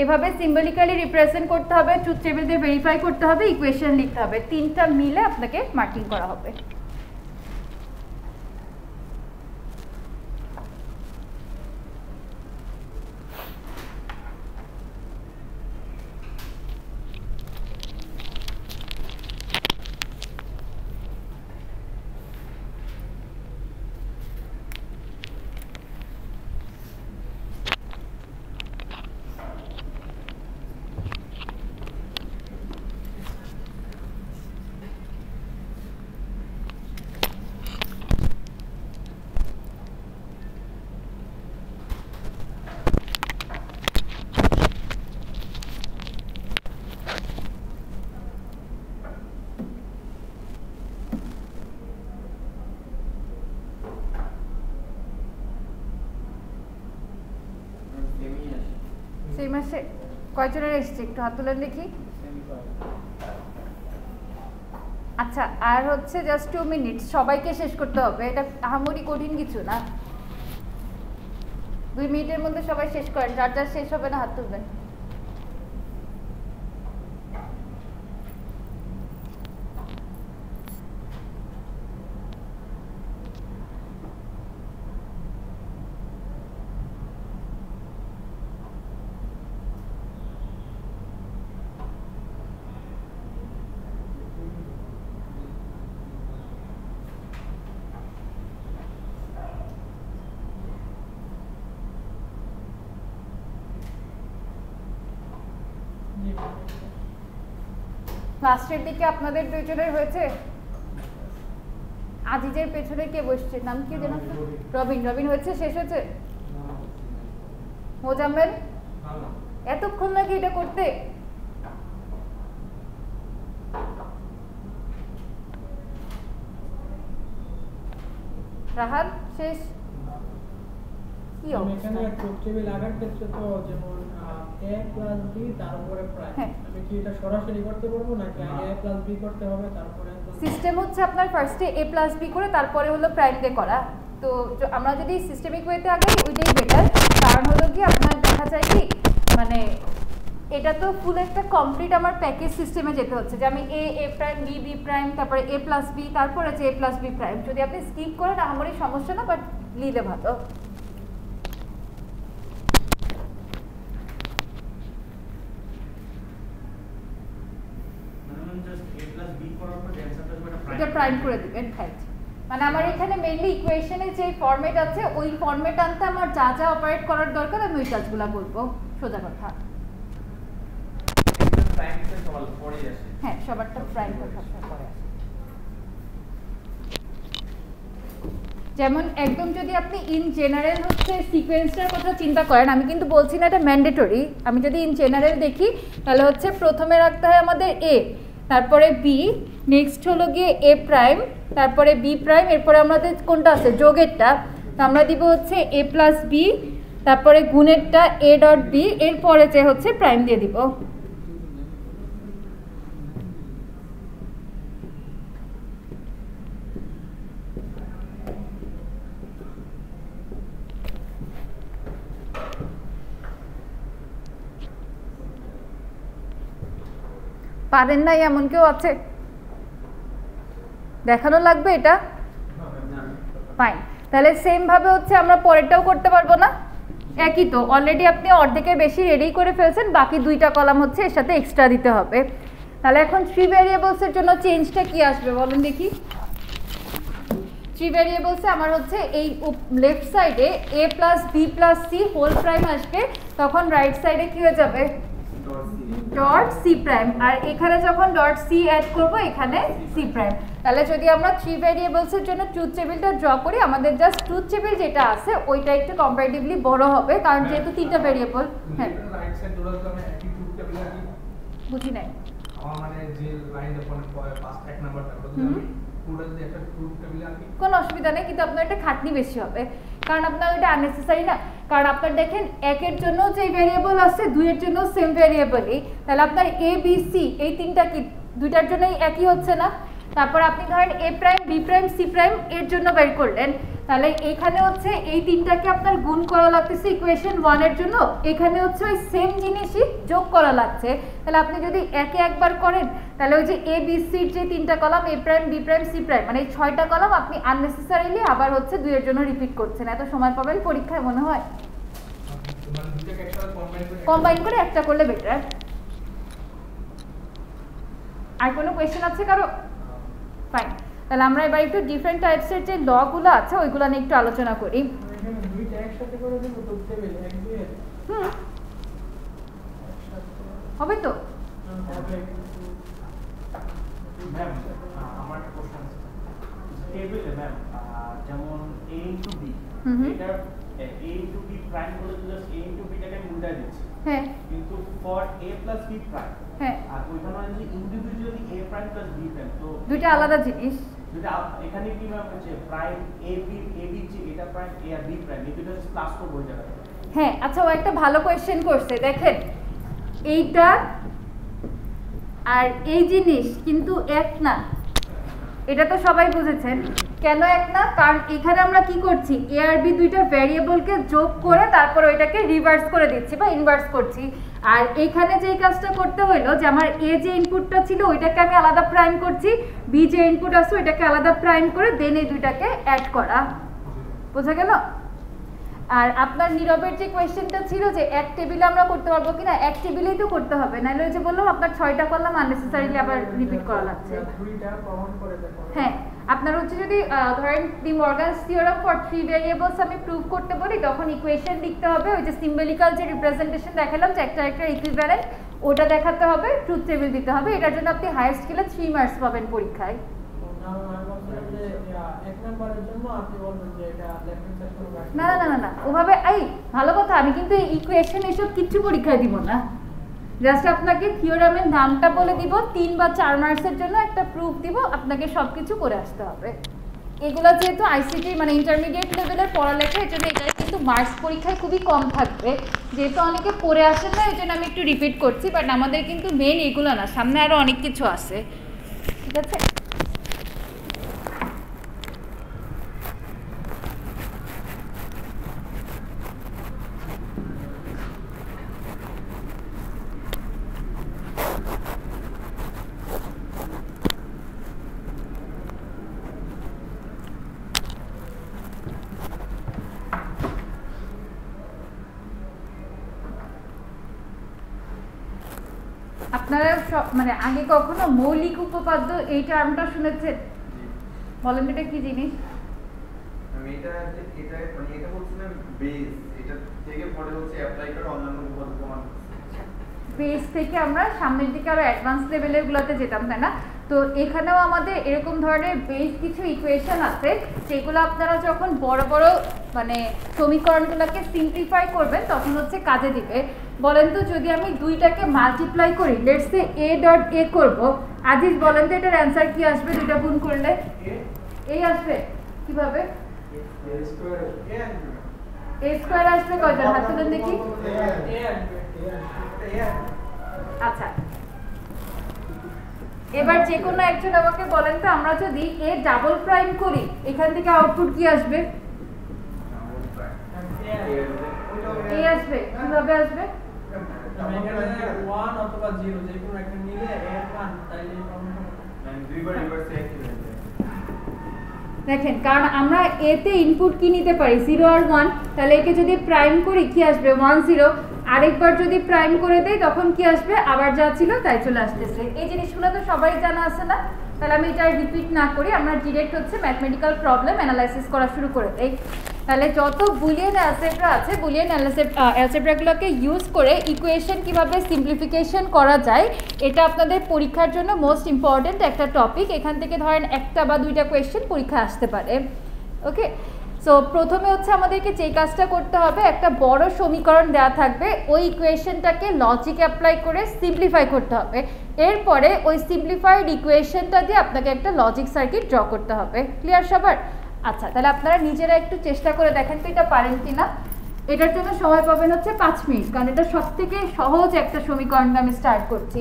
এভাবে সিম্বলিক্যালি রিপ্রেজেন্ট করতে হবে, ট্রুথ টেবিল দিয়ে ভেরিফাই করতে হবে, ইকুয়েশন লিখতে হবে, তিনটা মিলে আপনাকে মার্কিং করা হবে। সেই মাসে কয়জনের এসছে একটু হাত তুলেন দেখি। আচ্ছা, আর হচ্ছে জাস্ট 2 মিনিট, সবাইকে শেষ করতে হবে, এটা আহামরি কঠিন কিছু না। 2 মিনিটের মধ্যে সবাই শেষ করেন, যার যার শেষ হবে না হাত তুলবেন। লাস্টের দিকে আপনাদের দুইজনের হয়েছে। আজিজের পেছনে কে বসছে, নাম কি যেন? রবিন। রবিন হয়েছে, শেষ হয়েছে? মোজাম্মেল এতক্ষণ লাগে এটা করতে? রাহাত শেষ? কি অবস্থা? এখানে ট্রুথ টেবিল লাগার ক্ষেত্রে তো যেমন a প্লাস b তার উপরে প্রাইম, আমি কি এটা সরাসরি করতে পারবো নাকি আগে a প্লাস b করতে হবে তারপরে? সিস্টেম হচ্ছে আপনার ফার্স্টে a প্লাস b করে তারপরে হলো প্রাইম দিয়ে করা। তো আমরা যদি সিস্টেমিক ওয়েতে আগাই ওইটাই বেটার, কারণ হলো কি আপনার দেখা যায় কি মানে এটা তো ফুল একটা কমপ্লিট আমার প্যাকেজ সিস্টেমে যেতে হচ্ছে যে আমি a প্রাইম b প্রাইম তারপরে a প্লাস b তারপরে আছে a প্লাস b প্রাইম। যদি আপনি স্কিপ করেন আমারই সমস্যা না, বাট লিলে ভালো। এটা প্রাইম করে দিবেন, রাইট? মানে আমার এখানে মেইনলি ইকুয়েশনে যে ফরম্যাট আছে ওই ফরম্যাট আনতে আমার যা যা অপারেট করার দরকার আমি ওই কাজগুলো বলবো, সোজা কথা। হ্যাঁ, সবারটা প্রাইম কথা পরে আসে। যেমন একদম যদি আপনি ইন জেনারেল হচ্ছে সিকোয়েন্সটার কথা চিন্তা করেন, আমি কিন্তু বলছি না এটা ম্যান্ডেটরি, আমি যদি ইন জেনারেল দেখি তাহলে হচ্ছে প্রথমে রাখতে হয় আমাদের এ, তারপরে বি, নেক্সট হলো গিয়ে এ প্রাইম, তারপরে বি প্রাইম, এরপরে আমাদের কোনটা আছে যোগেরটা, তো আমরা দিব হচ্ছে a প্লাস বি, তারপরে গুণেরটা a ডট বি, এরপরে যে হচ্ছে প্রাইম দিয়ে দিব। পারেন নাই এমন কেউ আছে? দেখানো লাগবে এটা? ফাইন, তাহলে সেম ভাবে হচ্ছে আমরা পরেরটাও করতে পারবো না? একই তো, অলরেডি আপনি অর্ধেকের বেশি রেডি করে ফেলছেন, বাকি দুইটা কলাম হচ্ছে এর সাথে এক্সট্রা দিতে হবে। তাহলে এখন 3 ভ্যারিয়েবলসের জন্য চেঞ্জটা কি আসবে বলুন দেখি। 3 ভ্যারিয়েবলসে আমার হচ্ছে এই লেফট সাইডে a plus b plus c whole prime আসবে, তখন রাইট সাইডে কি হয়ে যাবে? ডট সি প্রাইম, আর এখানে যখন ডট সি অ্যাড করব এখানে সি প্রাইম। তাহলে যদি আমরা 3 ভ্যারিয়েবলসের জন্য ট্রুথ টেবিলটা ড্র করি, আমাদের জাস্ট ট্রুথ টেবিল যেটা আছে ওইটা একটু কম্পারেটিভলি বড় হবে, কারণ যেহেতু 3টা ভ্যারিয়েবল। হ্যাঁ, রাইট সাইড ধরে তো আমি একই ট্রুথ টেবিল রাখি। বুঝি নাই। আমার মানে যে লাইন যখন ফার্স্ট এক নাম্বারটা ওটা যদি আমি পুরো যদি একটা ট্রুথ টেবিল রাখি কোনো অসুবিধা নেই, কিন্তু আপনার একটা খাটনি বেশি হবে, কারণ আপনার ওটা আননেসেসারি না। কারণ আপনার দেখেন একের জন্য যে ভ্যারিয়েবল আছে দুইয়ের জন্য সেম ভ্যারিয়েবলই, তাহলে আপনার এ বি সি এই তিনটা কি দুইটার জন্যই একই হচ্ছে না? তারপর আপনি ধরেন A prime B prime C prime এর জন্য বের করলেন, তাহলে এখানে হচ্ছে এই তিনটাকে আপনার গুণ করা লাগতেছে ইকুয়েশন 1 এর জন্য, এখানে হচ্ছে ওই সেম জিনিসই যোগ করা লাগছে। তাহলে আপনি যদি একে একবার করেন তাহলে ওই যে এ বি সির যে তিনটা column a prime B prime C prime মানে এই 6টা কলাম আপনি আননেসেসারিলি আবার হচ্ছে 2 এর জন্য রিপিট করছেন। এত সময় পাবেন পরীক্ষায় মনে হয়? মানে দুটোকে একসাথে কম্বাইন করে একটা করলে বেটার। আর কোনো কোয়েশ্চেন আছে কারো? ফাইন, তাহলে আমরা এবার একটু ডিফারেন্ট টাইপসের যে লগুলো আছে ওইগুলো নিয়ে একটু আলোচনা করি। এখানে দুইটা একসাথে করে দেব ট্রুথ টেবিল এক দুই এর হবে তো? হবে কিন্তু ম্যাম আমার একটা প্রশ্ন আছে। টেবিলে ম্যাম যেমন a ইনটু b, এটা a ইনটু b প্রাইম বলে জাস্ট a ইনটু b টাকে আমি উল্টায় দিচ্ছি। হ্যাঁ, কিন্তু for a plus b prime, হ্যাঁ, আর ওইখানে হয় যে individually a prime plus b prime, তো দুইটা আলাদা জিনিস। যেটা এখানে কি ম্যাম হচ্ছে প্রাইম a b যে এটা প্রাইম a আর b প্রাইম এই দুটো প্লাস করব ওই জায়গায়। হ্যাঁ, আচ্ছা, ও একটা ভালো কোয়েশ্চেন করছে। দেখেন এইটা আর এই জিনিস কিন্তু এক না, এটা তো সবাই বুঝেছেন। কেন এক না? কারণ এখানে আমরা কি করছি, এ আর বি দুইটা ভ্যারিয়েবলকে যোগ করে তারপর ওইটাকে রিভার্স করে দিচ্ছি বা ইনভার্স করছি। আর এখানে যেই কাজটা করতে হইলো যে আমার এ যে ইনপুটটা ছিল ওইটাকে আমি আলাদা প্রাইম করছি, বি যে ইনপুট আছে ওইটাকে আলাদা প্রাইম করে দেন এই দুইটাকে অ্যাড করা। বোঝা গেল? আর আপনার নীরবের যে কোয়েশ্চেনটা ছিল যে এক টেবিলে আমরা করতে পারবো কিনা, এক টেবিলেই তো করতে হবে, নাহলে ওই যে বললাম আপনার 6টা করলাম আননেসেসারিলি আবার রিপিট করা লাগছে। দুইটা প্রমাণ করে দেখো। হ্যাঁ, আপনার হচ্ছে যদি ধরেন D Morgan's theorem for 3 variables আমি প্রুভ করতে বলি, তখন ইকুয়েশন লিখতে হবে, ওই যে সিম্বলিক্যাল যে রিপ্রেজেন্টেশন দেখালাম যে একটা একটা ইকুইভ্যালেন্ট, ওটা দেখাতে হবে, ট্রুথ টেবিল দিতে হবে। এটার জন্য আপনি হাইয়েস্ট গেলে 3 মার্কস পাবেন পরীক্ষায়। না না না না, ওভাবে এই ভালো কথা, আমি কিন্তু এই ইকুয়েশন এসব কিচ্ছু পরীক্ষায় দিব না, জাস্ট আপনাকে থিওরামের নামটা বলে দিব, 3 বা 4 মার্কসের জন্য একটা প্রুফ দিব, আপনাকে সবকিছু করে আসতে হবে। এগুলো যেহেতু আইসিটি মানে ইন্টারমিডিয়েট লেভেলের পড়ালেখা, এর জন্য এটা কিন্তু মার্কস পরীক্ষায় খুবই কম থাকবে, যেহেতু অনেকে পড়ে আসেন না, এই জন্য আমি একটু রিপিট করছি। বাট আমাদের কিন্তু মেন এগুলো না, সামনে আরও অনেক কিছু আছে, ঠিক আছে? আপনারা মানে আগে কখনো মৌলিক উপপাদ্য এই টার্মটা শুনেছেন? বলেন এটা কি জিনিস? আমি এটা মানে এটা বলছিলাম বেস, এটা থেকে পরে হচ্ছে অ্যাপ্লাই করে অন্যান্য উপপাদ্য প্রমাণ। বেস থেকে আমরা সামনের দিকে আরো অ্যাডভান্স লেভেলের গুলোতে যেতাম, তাই না? তো এখানেও আমাদের এরকম ধরনের বেস কিছু ইকুয়েশন আছে, যেগুলো আপনারা যখন বড় বড় মানে সমীকরণগুলোকে সিম্পলিফাই করবেন তখন হচ্ছে কাজে দিবে। বলেন তো, যদি আমি দুইটাকে মাল্টিপ্লাই করি, let's say a dot a করব, আজিজ বলেন তো এটার অ্যান্সার কি আসবে? দুইটা গুণ করলে এই আসবে কিভাবে? a স্কয়ার আসবে কয়জন হাত তুলেন দেখি আচ্ছা এবার যে কোনো একজন আমাকে বলেন তো আমরা যদি a ডাবল প্রাইম করি এখান থেকে আউটপুট কি আসবে a আসবে কিভাবে আসবে আমি এখানে 1 অথবা 0 যে কোনো একটা নিলে এর মান তাইলে দুইবার রিভার্স একই হয়ে যায়। দেখেন কারণ আমরা a তে ইনপুট কি নিতে পারি 0 আর 1 তাহলে একে যদি প্রাইম করি কি আসবে 1 0 আরেকবার যদি প্রাইম করে দেই তখন কি আসবে আবার যা ছিল তাই চলে আসতেছে এই জিনিসগুলো তো সবাই জানা আছে না তাহলে আমি এটা রিপিট না করি আমরা ডাইরেক্ট হচ্ছে ম্যাথমেটিক্যাল প্রবলেম অ্যানালাইসিস করা শুরু করে দেই তাহলে যত বুলিয়ান অ্যালজেব্রা আছে বুলিয়ান অ্যালজেব্রাগুলোকে ইউজ করে ইকুয়েশন কিভাবে সিম্পলিফিকেশন করা যায় এটা আপনাদের পরীক্ষার জন্য মোস্ট ইম্পর্টেন্ট একটা টপিক এখান থেকে ধরেন একটা বা দুইটা কোয়েশ্চেন পরীক্ষায় আসতে পারে ওকে সো প্রথমে হচ্ছে আমাদেরকে যে কাজটা করতে হবে একটা বড় সমীকরণ দেওয়া থাকবে ওই ইকুয়েশনটাকে লজিক অ্যাপ্লাই করে সিম্পলিফাই করতে হবে এরপরে ওই সিম্পলিফাইড ইকুয়েশনটা দিয়ে আপনাকে একটা লজিক সার্কিট ড্র করতে হবে ক্লিয়ার সবার আচ্ছা তাহলে আপনারা নিজেরা একটু চেষ্টা করে দেখেন তো এটা পারেন কিনা এটার জন্য সময় পাবেন হচ্ছে 5 মিনিট কারণ এটা সবথেকে সহজ একটা সমীকরণ আমি স্টার্ট করছি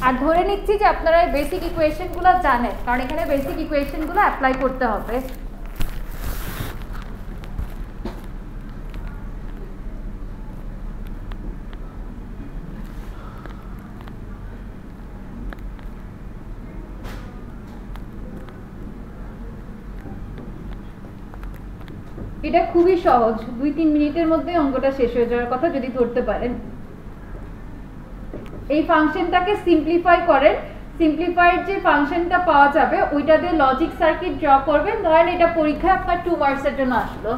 আর ধরে নিচ্ছি যে আপনারা এই বেসিক ইকুয়েশনগুলো জানেন কারণ এখানে বেসিক ইকুয়েশনগুলো অ্যাপ্লাই করতে হবে এটা খুবই সহজ 2-3 মিনিটের মধ্যে অঙ্কটা শেষ হয়ে যাওয়ার কথা যদি ধরতে পারেন এই ফাংশনটাকে সিম্পলিফাই করেন সিম্পলিফাইড যে ফাংশনটা পাওয়া যাবে ওইটা দিয়ে লজিক সার্কিট ড্র করবেন ধরেন এটা পরীক্ষায় আপনার 2 মার্কসের জন্য আসলো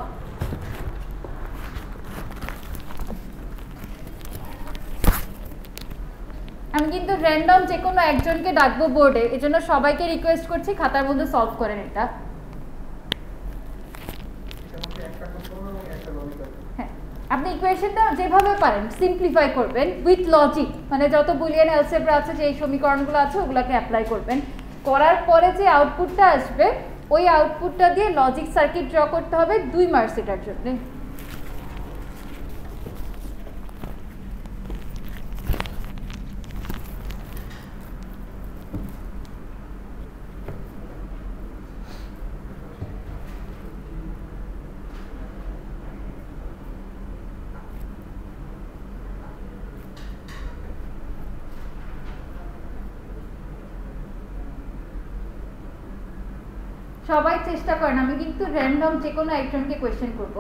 আমি কিন্তু র্যান্ডম যে কোনো একজনকে ডাকবো বোর্ডে এজন্য সবাইকে রিকোয়েস্ট করছি খাতার মধ্যে সলভ করেন এটা আপনি ইকুয়েশনটা যেভাবে পারেন সিম্পলিফাই করবেন উইথ লজিক মানে যত বুলিয়ান অ্যালজেব্রা আছে যে এই সমীকরণগুলো আছে ওগুলোকে অ্যাপ্লাই করবেন করার পরে যে আউটপুটটা আসবে ওই আউটপুটটা দিয়ে লজিক সার্কিট ড্র করতে হবে 2 মার্কস এটার জন্য সবাই চেষ্টা করেন আমি কিন্তু র্যান্ডম যে কোনো একজনকে কোশ্চেন করব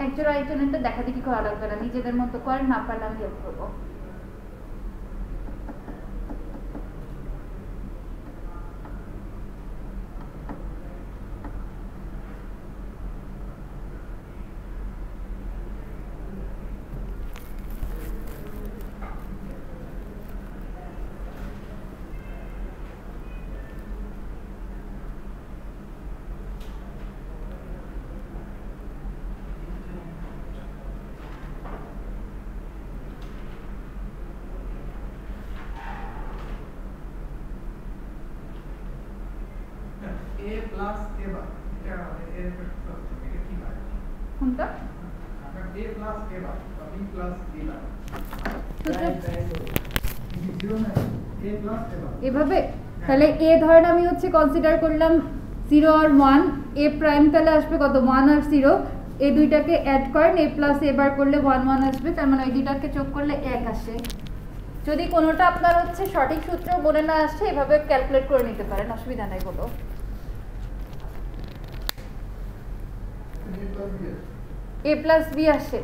একজন আরেকজনের দেখা দেখি করা লাগবে না নিজেদের মতো করেন না পারলে আমি হেল্প করবো a plus a bar এটা এর এটা কি হয় কোনটা আপনার a plus a bar বা b plus a bar এভাবে তাহলে a ধরেন আমি হচ্ছে কনসিডার করলাম 0 আর 1 a প্রাইম তাহলে আসবে কত 1 আর 0 এই দুইটাকে অ্যাড করেন a প্লাস a বার করলে 1 1 আসবে তার মানে ওই দুইটাকে যোগ করলে 1 আসে যদি কোনোটা আপনার হচ্ছে সঠিক সূত্র মনে না আসে এভাবে ক্যালকুলেট করে নিতে পারেন অসুবিধা নাই কোনো a প্লাস b আসে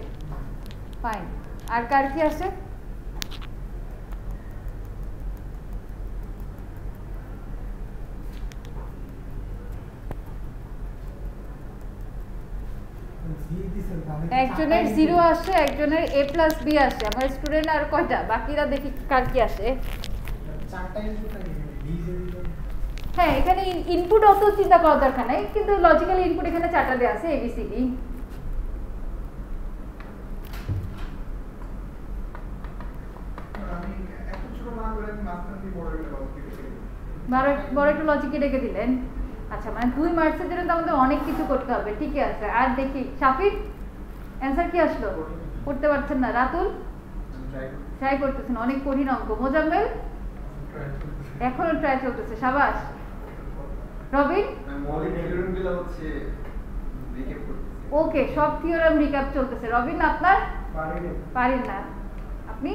ফাইন আর কার কি আসে একজনের 0 আসে একজনের a প্লাস b আসে আমার স্টুডেন্ট আর কয়টা বাকিরা দেখি কার কি আসে চারটা ইনপুট থাকে হ্যাঁ এখানে ইনপুট অত চিন্তা করার দরকার নাই, কিন্তু লজিক্যাল ইনপুট এখানে 4টা দেওয়া আছে ABCD। আমি একটা ছোট মান বলে আমি মাঝখান দিয়ে বড় একটা লজিক কেটে বড় একটা লজিকে রেখে দিলেন। আচ্ছা মানে 2 মার্কসের জন্য তো আমাদের অনেক কিছু করতে হবে, ঠিকই আছে। আর দেখি শাফিক অ্যান্সার কি আসলো? করতে পারছেন না। রাতুল ট্রাই করতেছেন, অনেক কঠিন অঙ্ক। মোজাম্মেল এখনো ট্রাই চলতেছে, সাবাস। রবিন মৌলিক থিওরেমগুলো হচ্ছে রিক্যাপ করতেছি। ওকে, সব থিওরেম রিক্যাপ চলতেছে। রবিন আপনার পারেন না, আপনি?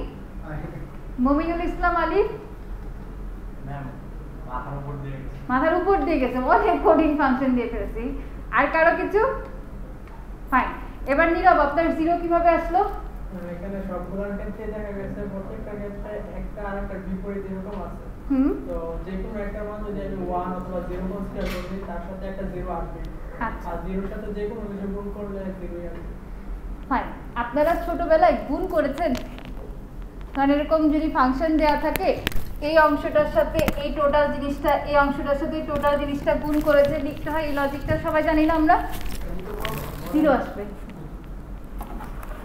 মমিনুল ইসলাম আলী ম্যাম মাথার উপর দিয়ে মাথার উপর দিয়ে গেছে, অনেক কঠিন ফাংশন দিয়ে ফেলেছি। আর কারো কিছু? ফাইন। এবার নীরব আপনার 0 কিভাবে আসলো? এখানে সবগুলোর ক্ষেত্রে দেখা গেছে প্রত্যেকটা ক্ষেত্রে একটা আর একটা বিপরীত এরকম আছে। তো যে কোনো একটা মান যদি আমি 1 অথবা 0 কনসিডার করি তার সাথে একটা 0 আসবে। আচ্ছা আর 0 এর সাথে যে কোনো কিছু গুণ করলে 0ই আসবে। ফাইন। আপনারা ছোটবেলায় গুণ করেছেন? কারণ এরকম যদি ফাংশন দেওয়া থাকে এই অংশটার সাথে এই টোটাল জিনিসটা, এই অংশটার সাথে এই টোটাল জিনিসটা গুণ করেছে লিখতে হয়, এই লজিকটা সবাই জানি না আমরা? 0 আসবে।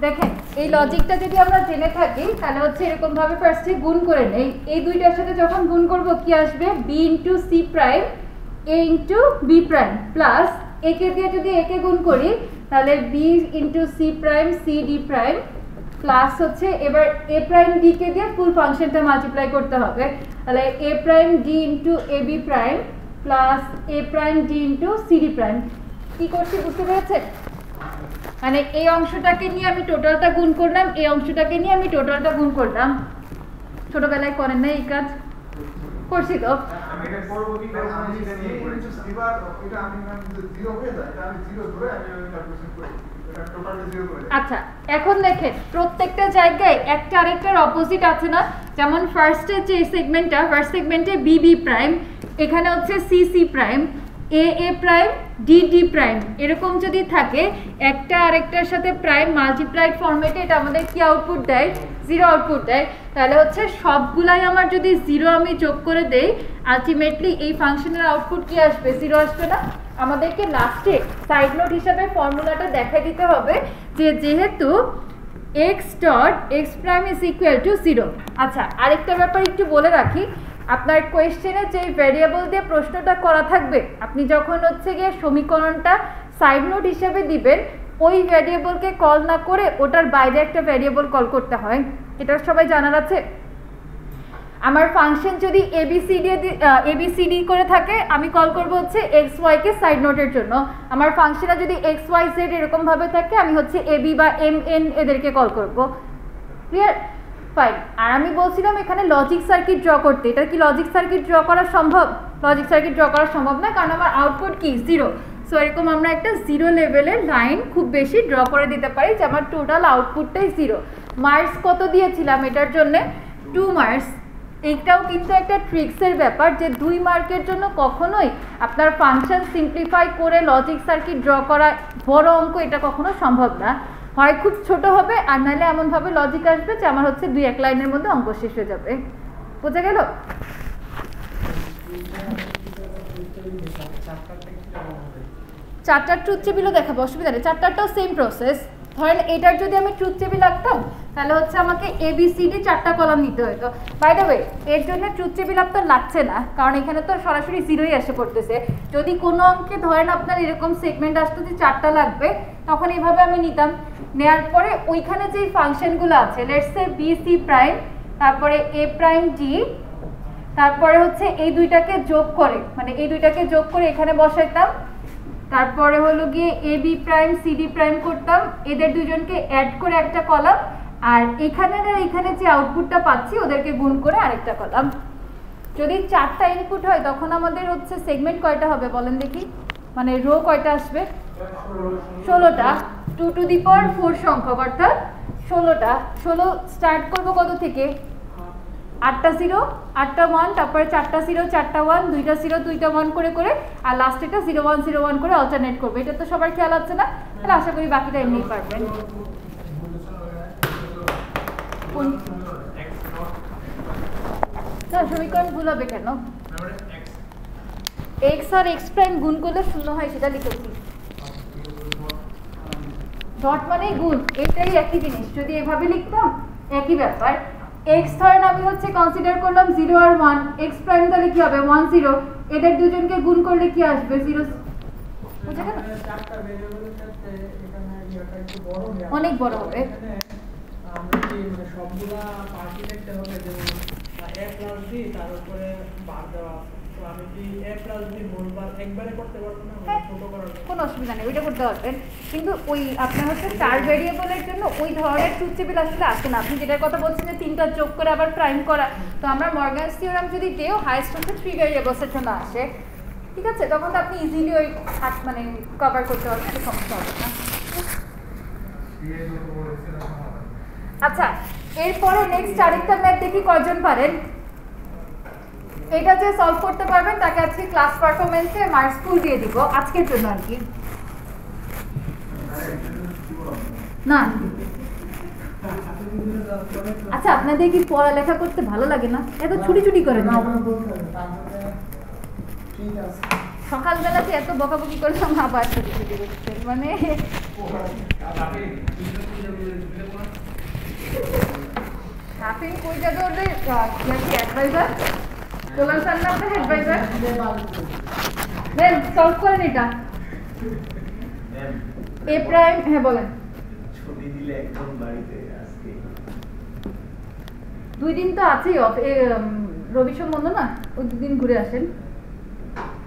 দেখেন এই লজিকটা যদি আমরা জেনে থাকি তাহলে হচ্ছে এরকম ভাবে ফার্স্টে গুণ করে নেই। এই দুইটার সাথে যখন গুণ করব কি আসবে? b into c prime a into b prime plus a কে দিয়ে যদি a কে গুণ করি তাহলে b into c prime c d prime plus হচ্ছে এবার a প্রাইম d কে দিয়ে ফুল ফাংশনটা মাল্টিপ্লাই করতে হবে, তাহলে a prime d into ab prime plus a prime d into c d prime. কি করছি বুঝতে পেরেছেন? মানে এই অংশটাকে নিয়ে আমি টোটালটা গুণ করলাম, এই অংশটাকে নিয়ে আমি টোটালটা গুণ করলাম। ছোটবেলায় করেন না এই কাজ? করছি তো। আমি এটা করব কি করব না সেটা নিয়ে পড়েছি। এবার এটা আমি যদি 0 হয়ে যায় তাহলে 0 ধরে আমি ক্যালকুলেশন করি, এটা টোটালি 0 করে। আচ্ছা এখন দেখেন প্রত্যেকটা জায়গায় একটা আরেকটার অপোজিট আছে না? যেমন ফার্স্টে যে সেগমেন্টটা, ফার্স্ট সেগমেন্টে বি বি প্রাইম, এখানে হচ্ছে সি সি প্রাইম, এ এ প্রাইম, ডি ডি প্রাইম, এরকম যদি থাকে একটা আরেকটার সাথে প্রাইম মাল্টিপ্লাইড ফরম্যাটে, এটা আমাদের কি আউটপুট দেয়? 0 আউটপুট দেয়। তাহলে হচ্ছে সবগুলাই আমার যদি 0 আমি যোগ করে দেই আলটিমেটলি এই ফাংশনের আউটপুট কি আসবে? 0 আসবে না? আমাদেরকে লাস্টে সাইড নোট হিসাবে ফর্মুলাটা দেখাই দিতে হবে যে যেহেতু x dot x prime is equal two 0। আচ্ছা আরেকটা ব্যাপার একটু বলে রাখি, আপনার কোয়েশ্চেনে যে ভ্যারিয়েবল দিয়ে প্রশ্নটা করা থাকবে, আপনি যখন হচ্ছে গিয়ে সমীকরণটা সাইড নোট হিসাবে দিবেন ওই ভ্যারিয়েবলকে কল না করে ওটার বাইরে একটা ভ্যারিয়েবল কল করতে হয়, এটা সবাই জানার আছে। আমার ফাংশন যদি এবিসিডি করে থাকে আমি কল করব হচ্ছে এক্স ওয়াই কে সাইড নোটের জন্য, আমার ফাংশনে যদি এক্স ওয়াই জেড এরকম ভাবে থাকে আমি হচ্ছে এবি বা এম এন এদেরকে কল করব। ক্লিয়ার? ফাইন। আর আমি বলছিলাম এখানে লজিক সার্কিট ড্র করতে, এটা কি লজিক সার্কিট ড্র করা সম্ভব? লজিক সার্কিট ড্র করা সম্ভব না, কারণ আমার আউটপুট কি? 0। সো এরকম আমরা একটা 0 লেভেলের লাইন খুব বেশি ড্র করে দিতে পারি যে আমার টোটাল আউটপুটটাই 0। মার্কস কত দিয়েছিলাম এটার জন্য? 2 মার্কস। এইটাও কিন্তু একটা ট্রিক্সের ব্যাপার যে 2 মার্কের জন্য কখনোই আপনার ফাংশন সিম্পলিফাই করে লজিক সার্কিট ড্র করা বড় অঙ্ক এটা কখনো সম্ভব না, হয় খুব ছোট হবে আর নাহলে এমনভাবে লজিক আসবে যে আমার হচ্ছে 2-1 লাইনের মধ্যে অঙ্ক শেষ হয়ে যাবে। বোঝা গেল? চারটার ট্রুথ টেবিলও দেখাবো, অসুবিধা নেই। চারটারটাও সেম প্রসেস। ধরেন এটার যদি আমি ট্রুথ টেবিল আঁকতাম তাহলে হচ্ছে আমাকে এবিসিডি 4টা কলাম নিতে হতো। বাই দ্য ওয়ে এর জন্য ট্রুথ টেবিল আপনার লাগছে না, কারণ এখানে তো সরাসরি 0ই এসে পড়তেছে। যদি কোনো অঙ্কে ধরেন আপনার এরকম সেগমেন্ট আসতো যে 4টা লাগবে তখন এইভাবে আমি নিতাম, নেওয়ার পরে ওইখানে যেই ফাংশনগুলো আছে let's say b c prime, তারপরে এ প্রাইম ডি, তারপরে হচ্ছে এই দুইটাকে যোগ করে মানে এই দুইটাকে যোগ করে এখানে বসাইতাম, তারপরে হলো গিয়ে A B prime C D prime করতাম, এদের দুজনকে অ্যাড করে একটা কলাম, আর এখানে আর এখানে যে আউটপুটটা পাচ্ছি ওদেরকে গুণ করে আরেকটা কলাম। যদি 4টা ইনপুট হয় তখন আমাদের হচ্ছে সেগমেন্ট কয়টা হবে বলেন দেখি, মানে রো কয়টা আসবে? 16টা। 2 টু দি পাওয়ার 4 সংখ্যক অর্থাৎ 16টা। 16 স্টার্ট করবো কত থেকে? 8টা 0, 8টা 1, তারপরে 4টা 0, 4টা 1, 2টা 0, 2টা 1 করে করে আর লাস্টেটা 0 1 0 1 করে অল্টারনেট করবে। এটা তো সবার খেয়াল আছে না? তাহলে আশা করি বাকিটা এমনিই পারবেন। না সমীকরণ ভুল হবে কেন? তারপরে x x আর x প্রাইম গুণ করলে শূন্য হয় সেটা লিখেছি। ডট মানে গুণ, এটাই একই জিনিস। যদি এভাবে লিখতাম একই ব্যাপার। x ধরেন আমি হচ্ছে কনসিডার করলাম 0 আর 1, x প্রাইম তাহলে কি হবে 1 0, এদের দুজনকে গুণ করলে কি আসবে 0। বুঝা গেল? চারটা ভেরিয়েবলের ক্ষেত্রে এখানে এটা একটু বড় হবে, অনেক বড় হবে। এখানে আমরা কি মানে সবগুলা পার্টি লিখতে হবে, যেমন a প্লাস b তার উপরে বার দেওয়া আছে, তো আমি কি a plus b whole bar একবারে করতে পারবো না, মানে ছোট করার জন্য? কোনো অসুবিধা নেই, ওইটা করতে পারবেন। কিন্তু ওই আপনার হচ্ছে 4 ভেরিয়েবলের জন্য ওই ধরনের ট্রুথ টেবিল আসলে আসে না। আপনি যেটার কথা বলছেন যে 3টা যোগ করে আবার প্রাইম করা, তো আমরা মর্গানস থিওরাম যদি দেও হাইয়েস্ট হচ্ছে 3 ভেরিয়েবলসের জন্য আসে, ঠিক আছে? তখন তো আপনি ইজিলি ওই মানে কভার করতে পারবেন, এটা সমস্যা হবে না। আচ্ছা, এরপরে নেক্সট আরেকটা ম্যাথ দেখি কয়জন পারেন। এটা যে সলভ করতে পারবেন তাকে আজকে ক্লাস পারফরম্যান্সে মার্কস ফুল দিয়ে দিব আজকের জন্য আর কি। না আচ্ছা, আপনাদের কি পড়ালেখা করতে ভালো লাগে না? এত ছুটি ছুটি করেন না? সকালবেলা যে এত বকাবকি করলাম আবার ছুটি ছুটি করছেন, মানে আপনি কই যাবে ওদের অ্যাডভাইজার বলেন স্যার না আপনার অ্যাডভাইজার দেন সলভ করেন এটা। এ প্রাইম, হ্যাঁ বলেন। ছুটি দিলে একদম বাড়িতে আজকে 2 দিন তো আছেই অফ, রবি সোম বন্ধ না, ওই 2 দিন ঘুরে আসেন।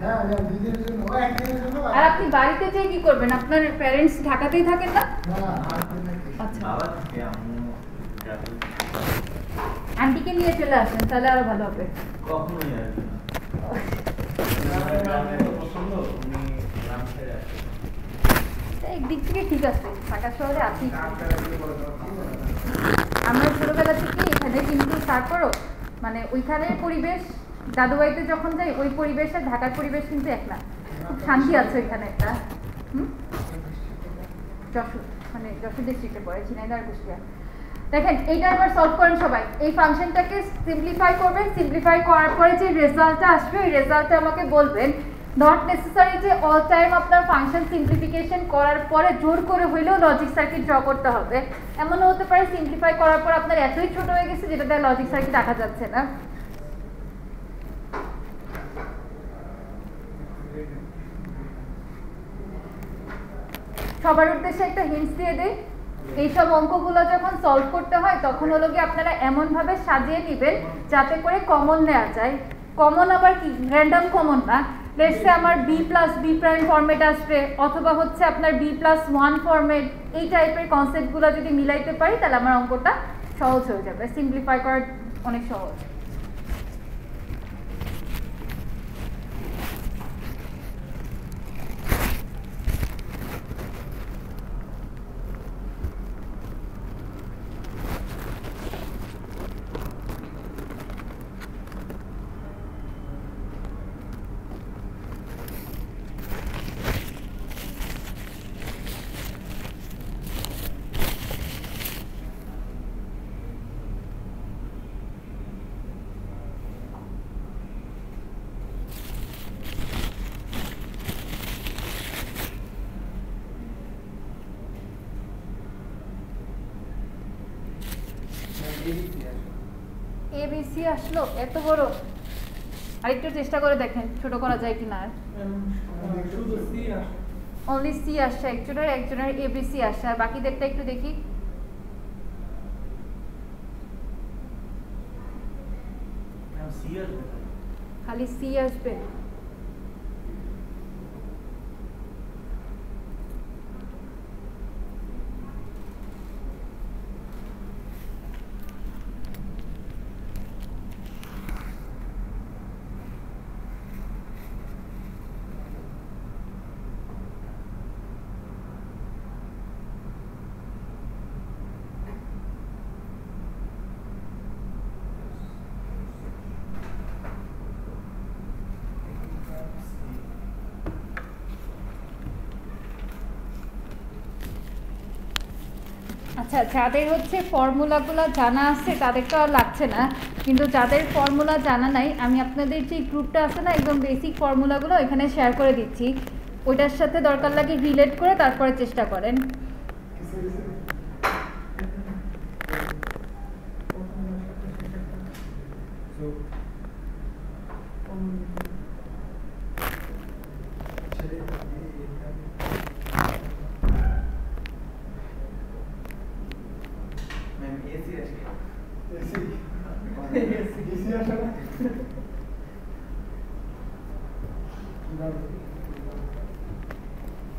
হ্যাঁ 2 দিনের জন্য, একদিনের জন্য। আর আপনি বাড়িতে যেয়ে কি করবেন? আপনার প্যারেন্টস ঢাকাতেই থাকেন না? আচ্ছা, বাবা থেকে আম্মু যাবে আন্টিকে নিয়ে চলে আসেন তাহলে আরো ভালো হবে। কখনোই আসবে না পছন্দ উনি গ্রাম ছেড়ে আসবে একদিক থেকে ঠিক আছে, ঢাকা শহরে আছি আমরা ছোটবেলা থেকে এখানে, কিন্তু তারপরও মানে ওইখানের পরিবেশ, দাদু বাড়িতে যখন যাই ওই পরিবেশ আর ঢাকার পরিবেশ কিন্তু এক না। খুব শান্তি আছে ওইখানে একটা। যশোর, মানে যশোর ডিস্ট্রিক্টে পড়ে, ঝিনাইদহ আর কুষ্টিয়া। দেখেন এইটা এবার সলভ করেন সবাই। এই ফাংশনটাকে সিম্পলিফাই করবেন, সিম্পলিফাই করার পরে যে রেজাল্টটা আসবে ওই রেজাল্টটা আমাকে বলবেন। নট নেসেসারি যে অল টাইম আপনার ফাংশন সিম্পলিফিকেশন করার পরে জোর করে হইলেও লজিক সার্কিট ড্র করতে হবে। এমনও হতে পারে সিম্পলিফাই করার পর আপনার এতই ছোট হয়ে গেছে যেটা দিয়ে লজিক সার্কিট আঁকা যাচ্ছে না। সবার উদ্দেশ্যে একটা হিন্টস দিয়ে দেই, এইসব অঙ্কগুলো যখন সলভ করতে হয় তখন হলো গিয়ে আপনারা এমনভাবে সাজিয়ে নেবেন যাতে করে কমন নেওয়া যায়। কমন আবার কি, র্যান্ডম কমন না। লেটস সে আমার b plus b prime format আসবে, অথবা হচ্ছে আপনার b প্লাস 1 ফরম্যাট, এই টাইপের কনসেপ্টগুলো যদি মিলাইতে পারি তাহলে আমার অঙ্কটা সহজ হয়ে যাবে, সিম্পলিফাই করা অনেক সহজ। এবিসি আসলো এত বড়, আরেকটু চেষ্টা করে দেখেন ছোট করা যায় কিনা। শুধু সি আসে, অনলি সি আসছে, একজনের এবিসি আসছে, আর বাকিদেরটা একটু দেখি। সি আসবে খালি সি আসবে। আচ্ছা, যাদের হচ্ছে ফর্মুলাগুলো জানা আছে তাদের তো আর লাগছে না, কিন্তু যাদের ফর্মুলা জানা নাই আমি আপনাদের যে গ্রুপটা আছে না একদম বেসিক ফর্মুলাগুলো এখানে শেয়ার করে দিচ্ছি, ওইটার সাথে দরকার লাগে রিলেট করে তারপরে চেষ্টা করেন।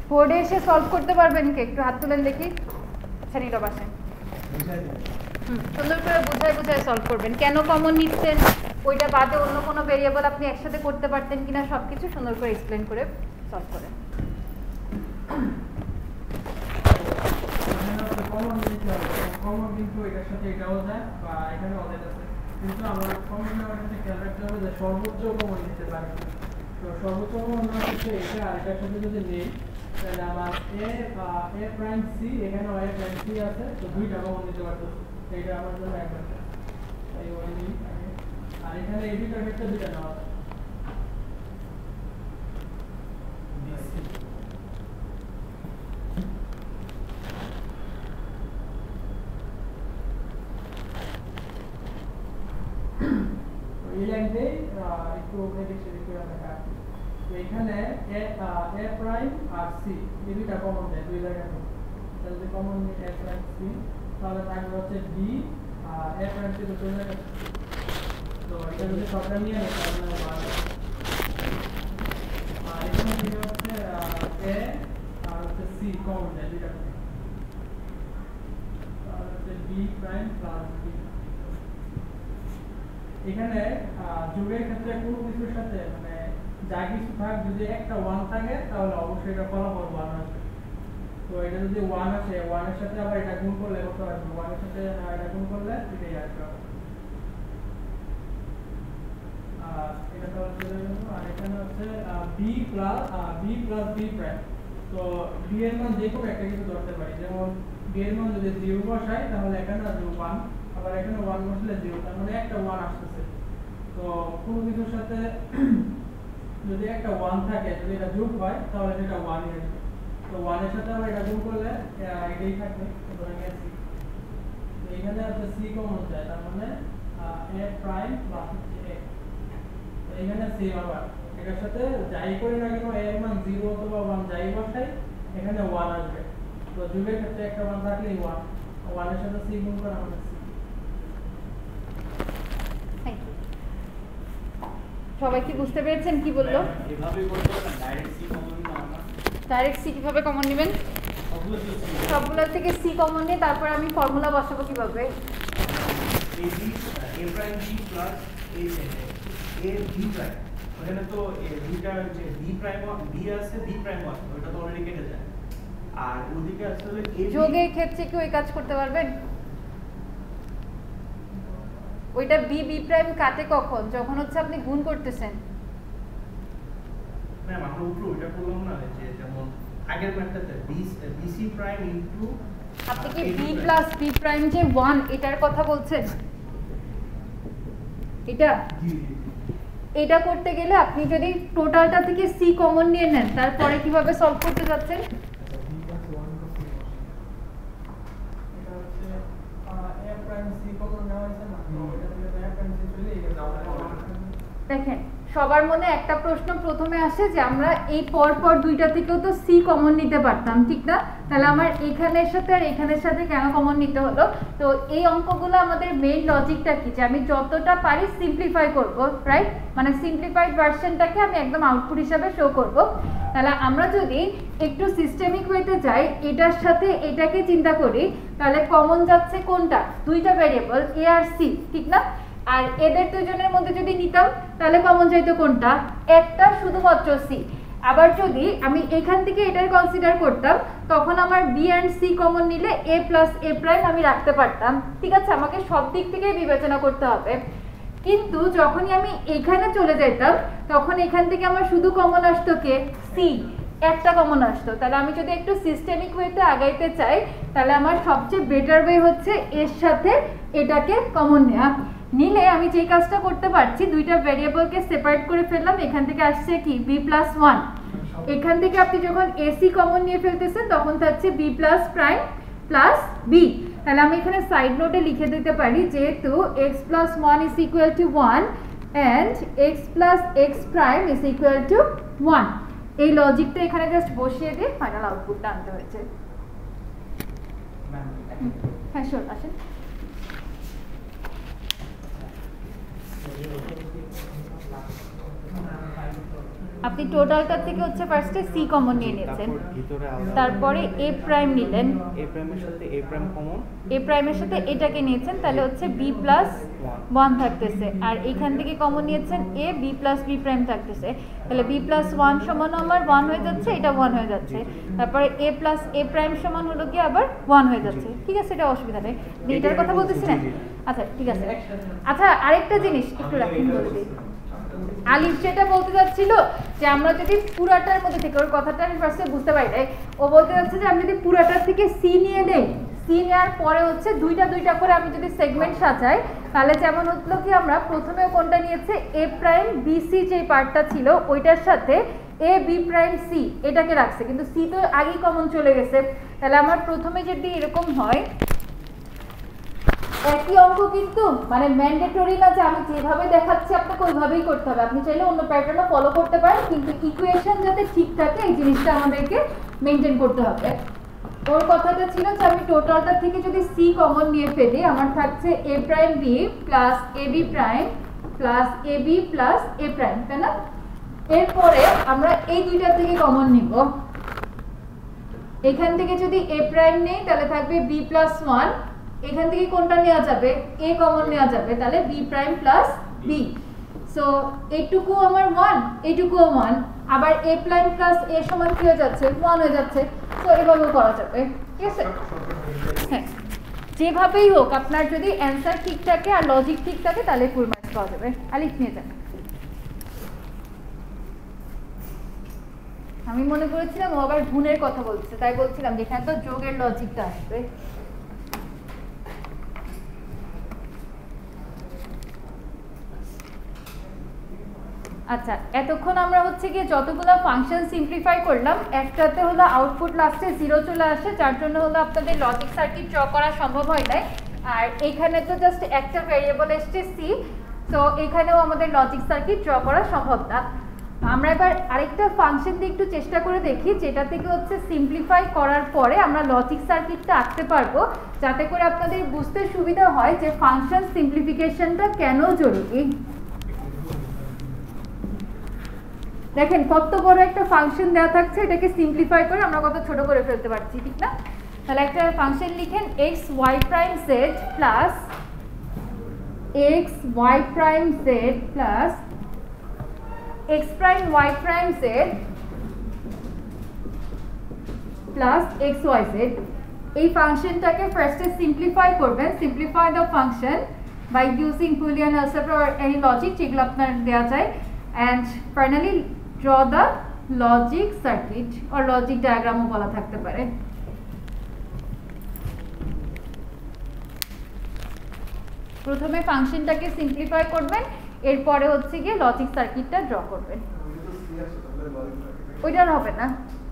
বোর্ডে এসে সলভ করতে পারবেন কি? একটু হাত তুলেন দেখি। আচ্ছা, নীরব আসেন। সুন্দর করে বুঝায় সলভ করবেন। কেন কমন নিচ্ছেন, ওইটা বাদে অন্য কোনো ভেরিয়েবল আপনি একসাথে করতে পারতেন কিনা সবকিছু সুন্দর করে এক্সপ্লেন করে সলভ করেন। কমন কিন্তু এটার সাথে এটাও যায় বা এখানেও অনেক আছে, কিন্তু আমরা কমন নেওয়ার সাথে খেয়াল রাখতে হবে যে সর্বোচ্চ কমন নিতে পারি। তো সর্বোচ্চ কমন নেওয়া হচ্ছে এটা, আর এটার সাথে যদি নেই তাহলে আমার এ প্রাইম সি, এখানেও এ প্রাইম সি আছে, তো দুইটা কমন নিতে পারতেছে, এইটা আমার জন্য একটা। তাই ওই নিই আগে, আর এখানে এই দুইটার ক্ষেত্রে দুইটা নেওয়া আছে। এই লাইনতে একটু এদিক সেদিক করে দেখা, তো এখানে এ প্রাইম আর সি এই দুইটা কমন দেয় দুই জায়গায়, তাহলে যদি কমন নিই এ প্রাইম সি তাহলে থাকবে হচ্ছে বি আর এ প্রাইম সি দুটো জায়গায়, তো এটা যদি সবটা নিয়ে নেই তাহলে আর এখানে দিকে হচ্ছে এ আর হচ্ছে সি কমন দেয় দুইটা, তাহলে হচ্ছে বি প্রাইম প্লাস বি। এখানে যোগের ক্ষেত্রে কোনো কিছুর সাথে মানে যা কিছু থাক, যদি একটা 1 থাকে তাহলে অবশ্যই এটা ফলাফল 1 আসবে। তো এটা যদি 1 আসে, 1 এর সাথে আবার এটা গুণ করলে কত আসবে, 1 এর সাথে এটা গুণ করলে এটাই আসবে। আর এটা তো চলে গেল, আর এখানে হচ্ছে বি প্লাস বি প্রাইম। তো বি এর মান যে কোনো একটা কিছু ধরতে পারি, যেমন বি এর মান যদি 0 বসাই তাহলে এখানে আসবে 1, আবার এখানে 1 বসলে 0, তার মানে একটা 1 আসতেছে। তো কোনো কিছুর সাথে যদি একটা 1 থাকে, যদি এটা যোগ হয় তাহলে এটা 1 ই আসবে। তো 1 এর সাথে আবার এটা গুণ করলে এটাই থাকবে, সুতরাং এ সি। তো এখানে আছে সি কমন যায়, তার মানে এ প্রাইম প্লাস এ। তো এখানে সেম আবার এটার সাথে যাই করি না কেন এ এর মান 0 অথবা 1 যাই বসাই এখানে 1 আসবে। তো যোগের ক্ষেত্রে একটা 1 থাকলেই 1, 1 এর সাথে সি গুণ করা মানে সি। সবাই কি বুঝতে পেরেছেন কি বললো? এভাবে করতে হবে, ডাইরেক্ট সি কমন নিতে আমরা। ডাইরেক্ট সি কিভাবে কমন নেবেন? সবগুলো থেকে সি কমন নিয়ে তারপর আমি ফর্মুলা বসাবো কিভাবে? এ প্রাইম বি প্লাস এ বি প্রাইম, ওখানে তো দুইটা যে বি প্রাইম বি আছে, বি প্রাইম আছে, ওটা তো অলরেডি কেটে যায়। আর ওদিকে আসলে যোগের ক্ষেত্রে কি ওই কাজ করতে পারবেন? ওইটা বি বি প্রাইম কাটে কখন? যখন হচ্ছে আপনি গুণ করতেছেন। ম্যাম আমরা উপরে ওইটা করলাম না, যে যেমন আগের ম্যাথটাতে বিসি প্রাইম ইনটু, আপনি কি বি প্লাস বি প্রাইম যে 1 এটার কথা বলছেন? এটা করতে গেলে আপনি যদি টোটালটা থেকে সি কমন নিয়ে নেন, তারপরে কিভাবে সলভ করতে যাচ্ছেন? দেখেন, সবার মনে একটা প্রশ্ন প্রথমে আসে যে আমরা এই পরপর দুইটা থেকেও তো সি কমন নিতে পারতাম, ঠিক না? তাহলে আমার এখানের সাথে আর এখানের সাথে কেন কমন নিতে হলো? তো এই অঙ্কগুলো আমাদের মেইন লজিকটা কি, যে আমি যতটা পারি সিম্পলিফাই করব, রাইট? মানে সিম্পলিফাইড ভার্সনটাকে আমি একদম আউটপুট হিসাবে শো করব। তাহলে আমরা যদি একটু সিস্টেমিক ওয়েতে যাই, এটার সাথে এটাকে চিন্তা করি, তাহলে কমন যাচ্ছে কোনটা? দুইটা ভেরিয়েবল এ আর সি, ঠিক না? আর এদের দুজনের মধ্যে যদি নিতাম তাহলে কমন যাইতো কোনটা? একটা, শুধুমাত্র সি। আবার যদি আমি এখান থেকে এটার কনসিডার করতাম, তখন আমার বি এন্ড সি কমন নিলে এ প্লাস এ প্রাইম আমি রাখতে পারতাম, ঠিক আছে? আমাকে সব দিক থেকে বিবেচনা করতে হবে। কিন্তু যখনই আমি এখানে চলে যেতাম, তখন এখান থেকে আমার শুধু কমন আসতো কে? সি। একটা কমন আসতো। তাহলে আমি যদি একটু সিস্টেমিক ওয়েতে আগাইতে চাই তাহলে আমার সবচেয়ে বেটার ওয়ে হচ্ছে এর সাথে এটাকে কমন নেওয়া। নিলে আমি যে কাজটা করতে পারছি, দুইটা ভেরিয়েবলকে সেপারেট করে ফেললাম, এখান থেকে আসছে কি b+1, এখান থেকে আপনি যখন এসি কমন নিয়ে ফেলতেছেন তখন থাকছে b plus prime plus b। তাহলে আমি এখানে সাইড নোটে লিখে দিতে পারি যেহেতু x+1 is equal to 1 and x plus x prime is equal to 1, এই লজিকটা এখানে জাস্ট বসিয়ে দিয়ে ফাইনাল আউটপুটটা আনতে হয়েছে। হ্যাঁ শিওর, আসেন। আপনি টোটালটার থেকে হচ্ছে ফার্স্টে সি কমন নিয়ে নিয়েছেন, তারপরে এ প্রাইম নিলেন, এ প্রাইমের সাথে এ প্রাইম কমন, এ প্রাইমের সাথে এটাকে নিয়েছেন, তাহলে হচ্ছে b+1 থাকতেছে, আর এইখান থেকে কমন নিয়েছেন এ b+b প্রাইম থাকতেছে, তাহলে b+1 সমান আমার 1 হয়ে যাচ্ছে, এটা 1 হয়ে যাচ্ছে, তারপরে a প্লাস a প্রাইম সমান হলো কি আবার 1 হয়ে যাচ্ছে। ঠিক আছে, এটা অসুবিধা নেই, এটার কথা বলতেছি না। আচ্ছা ঠিক আছে। আচ্ছা আরেকটা জিনিস একটু রাখুন বলে দিই, আলিফ যেটা বলতে যাচ্ছিল যে আমরা যদি পুরাটার মধ্যে থেকে, ওর কথাটা আমি ফার্স্টে বুঝতে পারি নাই, ও বলতে যাচ্ছে যে আমি যদি পুরাটার থেকে সি নিয়ে নেই, সি নেওয়ার পরে হচ্ছে দুইটা দুইটা করে আমি যদি সেগমেন্ট সাজাই, তাহলে যেমন হলো কি আমরা প্রথমে কোনটা নিয়েছে এ প্রাইম বিসি যে পার্টটা ছিল ওইটার সাথে এ বি প্রাইম সি এটাকে রাখছে, কিন্তু সি তো আগেই কমন চলে গেছে। তাহলে আমার প্রথমে যদি এরকম হয়, একই অঙ্ক কিন্তু মানে ম্যান্ডেটরি না যে আমি যেভাবে দেখাচ্ছি আপনাকে ওইভাবেই করতে হবে, আপনি চাইলে অন্য প্যাটার্নও ফলো করতে পারেন, কিন্তু ইকুয়েশন যাতে ঠিক থাকে এই জিনিসটা আমাদেরকে মেনটেন করতে হবে। ওর কথাটা ছিল যে আমি টোটালটা থেকে যদি সি কমন নিয়ে ফেলি, আমার থাকছে এ prime B plus A B prime plus A B plus A prime, তাই না? এরপরে আমরা এই দুইটা থেকে কমন নিব, এখান থেকে যদি এ প্রাইম নেই তাহলে থাকবে b+1, এখান থেকে কোনটা নেওয়া যাবে, এ কমন নেওয়া যাবে, তাহলে b prime plus b। So এইটুকু আমার 1, এইটুকুও 1, আবার a প্রাইম প্লাস a সমান কি হয়ে যাচ্ছে 1 হয়ে যাচ্ছে। তো এভাবেও করা যাবে, ঠিক আছে? হ্যাঁ, যেভাবেই হোক আপনার যদি অ্যান্সার ঠিক থাকে আর লজিক ঠিক থাকে তাহলে ফুল মার্কস পাওয়া যাবে। আলিফ নিয়ে যান। আমি মনে করেছিলাম ও আবার গুণের কথা বলছে, তাই বলছিলাম যেখানে তো যোগের লজিকটা আসবে। আচ্ছা, এতক্ষণ আমরা হচ্ছে গিয়ে যতগুলো ফাংশন সিম্পলিফাই করলাম, একটাতে হলো আউটপুট লাস্টে 0 চলে আসে, যার জন্য হলো আপনাদের লজিক সার্কিট ড্র করা সম্ভব হয় নাই। আর এখানে তো জাস্ট একটা ভেরিয়েবল এসছে সি, তো এখানেও আমাদের লজিক সার্কিট ড্র করা সম্ভব না। আমরা এবার আরেকটা ফাংশন দিয়ে একটু চেষ্টা করে দেখি, যেটা থেকে হচ্ছে সিম্পলিফাই করার পরে আমরা লজিক সার্কিটটা আঁকতে পারবো, যাতে করে আপনাদের বুঝতে সুবিধা হয় যে ফাংশন সিম্পলিফিকেশনটা কেন জরুরি। দেখেন কত বড় একটা ফাংশন দেওয়া থাকছে, এটাকে সিম্পলিফাই করে আমরা কত ছোট করে ফেলতে পারছি, ঠিক না? তাহলে একটা ফাংশন লিখেন x y prime z plus x y prime z plus x prime y prime z plus x y z. এই ফাংশনটাকে ফার্স্টে সিম্পলিফাই করবেন, simplify the function by using Boolean algebra or any logic যেগুলো আপনার দেওয়া যায়, and finally draw the logic circuit or logic diagram বলা থাকতে পারে। প্রথমে ফাংশনটাকে সিম্পলিফাই করবেন, এরপরে হচ্ছে গিয়ে লজিক সার্কিটটা ড্র করবেন। ওইটার হবে না,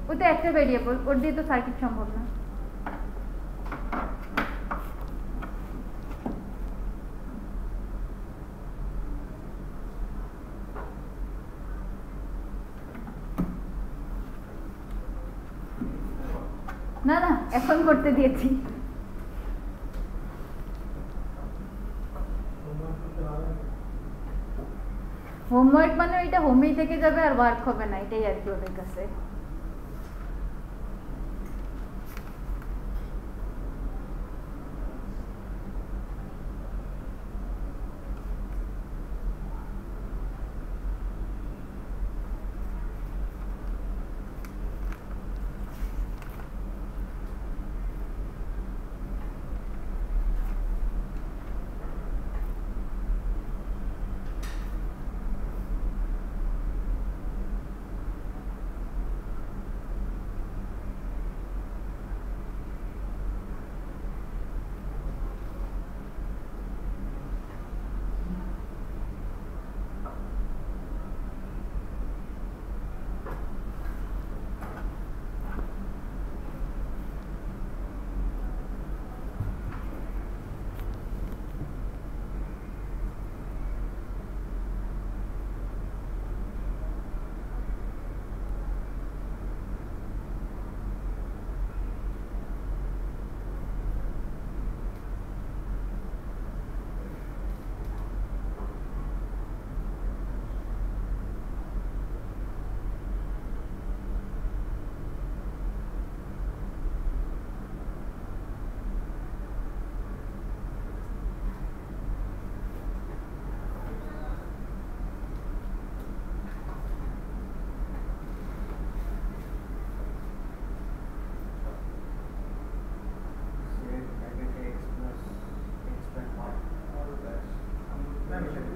ওইটা একটা ভেরিয়েবল, ওর দিয়ে তো সার্কিট সম্ভব না। না না, এখন করতে দিয়েছি। হোমওয়ার্ক মানে এটা হোমেই থেকে যাবে আর ওয়ার্ক হবে না, এটাই আর কি ওদের কাছে।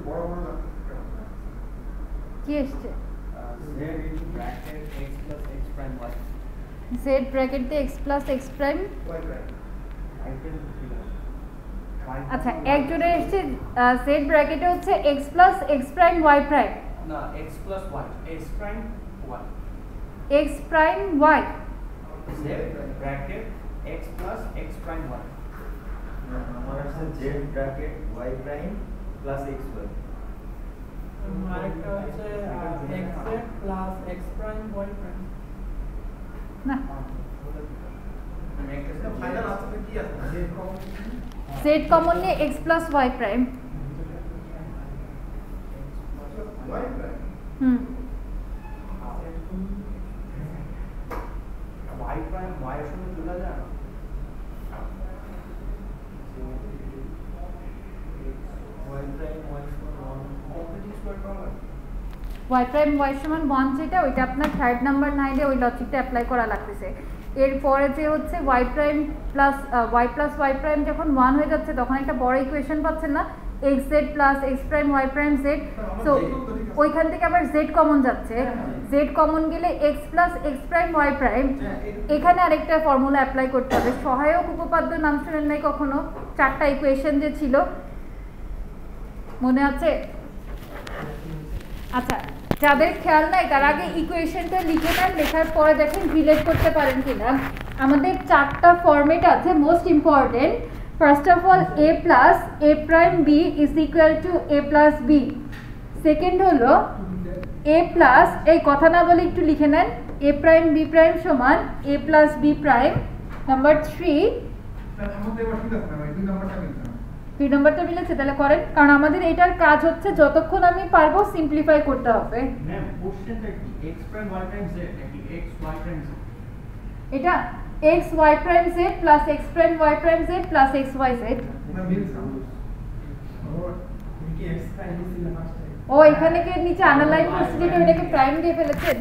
বড় বড় কি এসছে Z bracket x plus x prime y. z bracket দিয়ে x plus x prime Y prime আচ্ছা একজনে এসছে z ব্র্যাকেটে হচ্ছে x plus x prime y prime না x plus y x prime y x prime y z bracket x plus x prime y. আমার আছে z bracket y prime plus x y আরেকটা হচ্ছে xz plus x prime y prime না final আসলে কি আছে z common নিয়ে x plus y prime Y prime hmm y prime y এর সঙ্গে চলে যায় না y প্রাইম y সমান 1 কমপ্লিট স্কয়ার করা y prime y সমান 1 যেটা ওইটা আপনার থার্ড নাম্বার 9 এ ওই লজিকটা অ্যাপ্লাই করা লাগতেছে এরপরে যে হচ্ছে y prime plus y prime যখন 1 হয়ে যাচ্ছে তখন একটা বড় ইকুয়েশন পাচ্ছেন না xz plus x prime y prime z so ওইখান থেকে আবার z কমন যাচ্ছে z কমন গেলে x plus x prime y prime এখানে আরেকটা ফর্মুলা অ্যাপ্লাই করতে হবে সহায়ক উপপাদ্য নাম শুনেন নাই কখনো চারটা ইকুয়েশন যে ছিল মনে আছে আচ্ছা যাদের খেয়াল নাই তার আগে ইকুয়েশনটা লিখে নেন লেখার পরে দেখেন রিলেট করতে পারেন কিনা আমাদের চারটা ফরম্যাট আছে most important first of all a plus a prime b is equal two a plus b second হলো a প্লাস এই কথা না বলে একটু লিখে নেন a প্রাইম b প্রাইম সমান a plus b prime number 3 আমাদের এবার ঠিক আছে না ভাই দুই নাম্বারটা মিলছে না 2 নম্বরটা মিলেছে তাহলে করেন কারণ আমাদের এটার কাজ হচ্ছে যতক্ষণ আমি পারবো সিম্পলিফাই করতে হবে ম্যাম কোশ্চেনটা কি x prime y prime z নাকি x y prime z এটা x y prime z plus x prime y prime z plus x y z ওটা মিলছে তুমি কি x প্রাইম দিছিলে ফার্স্ট ও এখানে কি নিচে আন্ডারলাইন করছি যেটা ওটাকে প্রাইম দিয়ে ফেলেছেন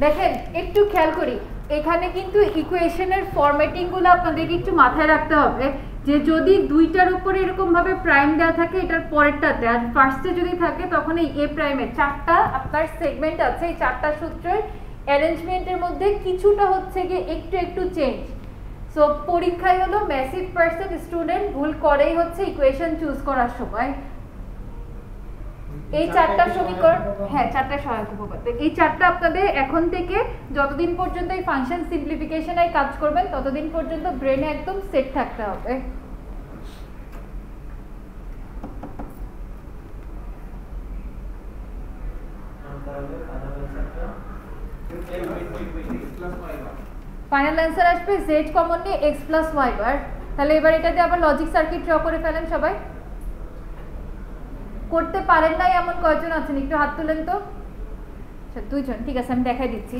দেখেন একটু খেয়াল করি এখানে কিন্তু ইকুয়েশনের ফরম্যাটিং গুলো আপনাদেরকে একটু মাথায় রাখতে হবে যে যদি দুইটার উপরে এরকম ভাবে প্রাইম দেওয়া থাকে এটার পরেরটাতে আর ফার্স্টে যদি থাকে তখন এই a প্রাইমের চারটা আপনার সেগমেন্ট আছে এই চারটা সূত্রের অ্যারেঞ্জমেন্টের মধ্যে কিছুটা হচ্ছে গিয়ে একটু চেঞ্জ সো পরীক্ষায় হলো ম্যাসিভ পার্সেন্ট স্টুডেন্ট ভুল করেই হচ্ছে ইকুয়েশন চুজ করার সময় এই চারটা সমীকরণ হ্যাঁ চারটা সহায়ক উপপাদ্য এই চারটা আপনাদের এখন থেকে যতদিন পর্যন্ত এই ফাংশন সিম্পলিফিকেশনে কাজ করবেন ততদিন পর্যন্ত ব্রেনে একদম সেট থাকতে হবে তাহলে ফাইনাল অ্যান্সার আসবে z কমন নিয়ে x plus y বার তাহলে এবার এটাতে আবার লজিক সার্কিট ড্র করে ফেলেন সবাই করতে পারেন নাই এমন কয়জন আছেন একটু হাত তুলেন তো আচ্ছা দুইজন ঠিক আছে আমি দেখাই দিচ্ছি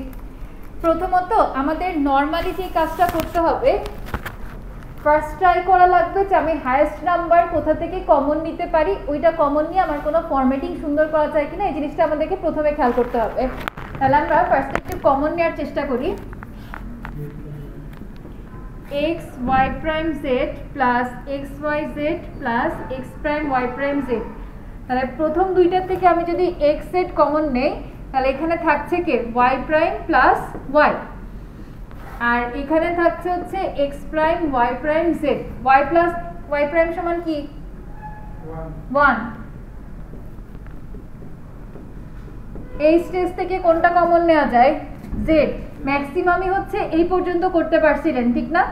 প্রথমত আমাদের নরমালি যে কাজটা করতে হবে ফার্স্ট ট্রাই করা লাগবে যে আমি হাইয়েস্ট নাম্বার কোথা থেকে কমন নিতে পারি ওইটা কমন নিয়ে আমার কোনো ফরম্যাটিং সুন্দর করা যায় কিনা এই জিনিসটা আমাদেরকে প্রথমে খেয়াল করতে হবে তাহলে আমরা ফার্স্ট একটু কমন নেওয়ার চেষ্টা করি x y prime z plus x y z plus x prime y prime z তাহলে প্রথম দুইটার থেকে আমি যদি x z কমন নেই তাহলে এখানে থাকছে কি y prime plus y আর এখানে থাকছে হচ্ছে x prime y prime z y plus y prime সমান কি 1 এই স্টেজ থেকে কোনটা কমন নেওয়া যায় z ম্যাক্সিমামই হচ্ছে এই পর্যন্ত করতে পারছিলেন ঠিক না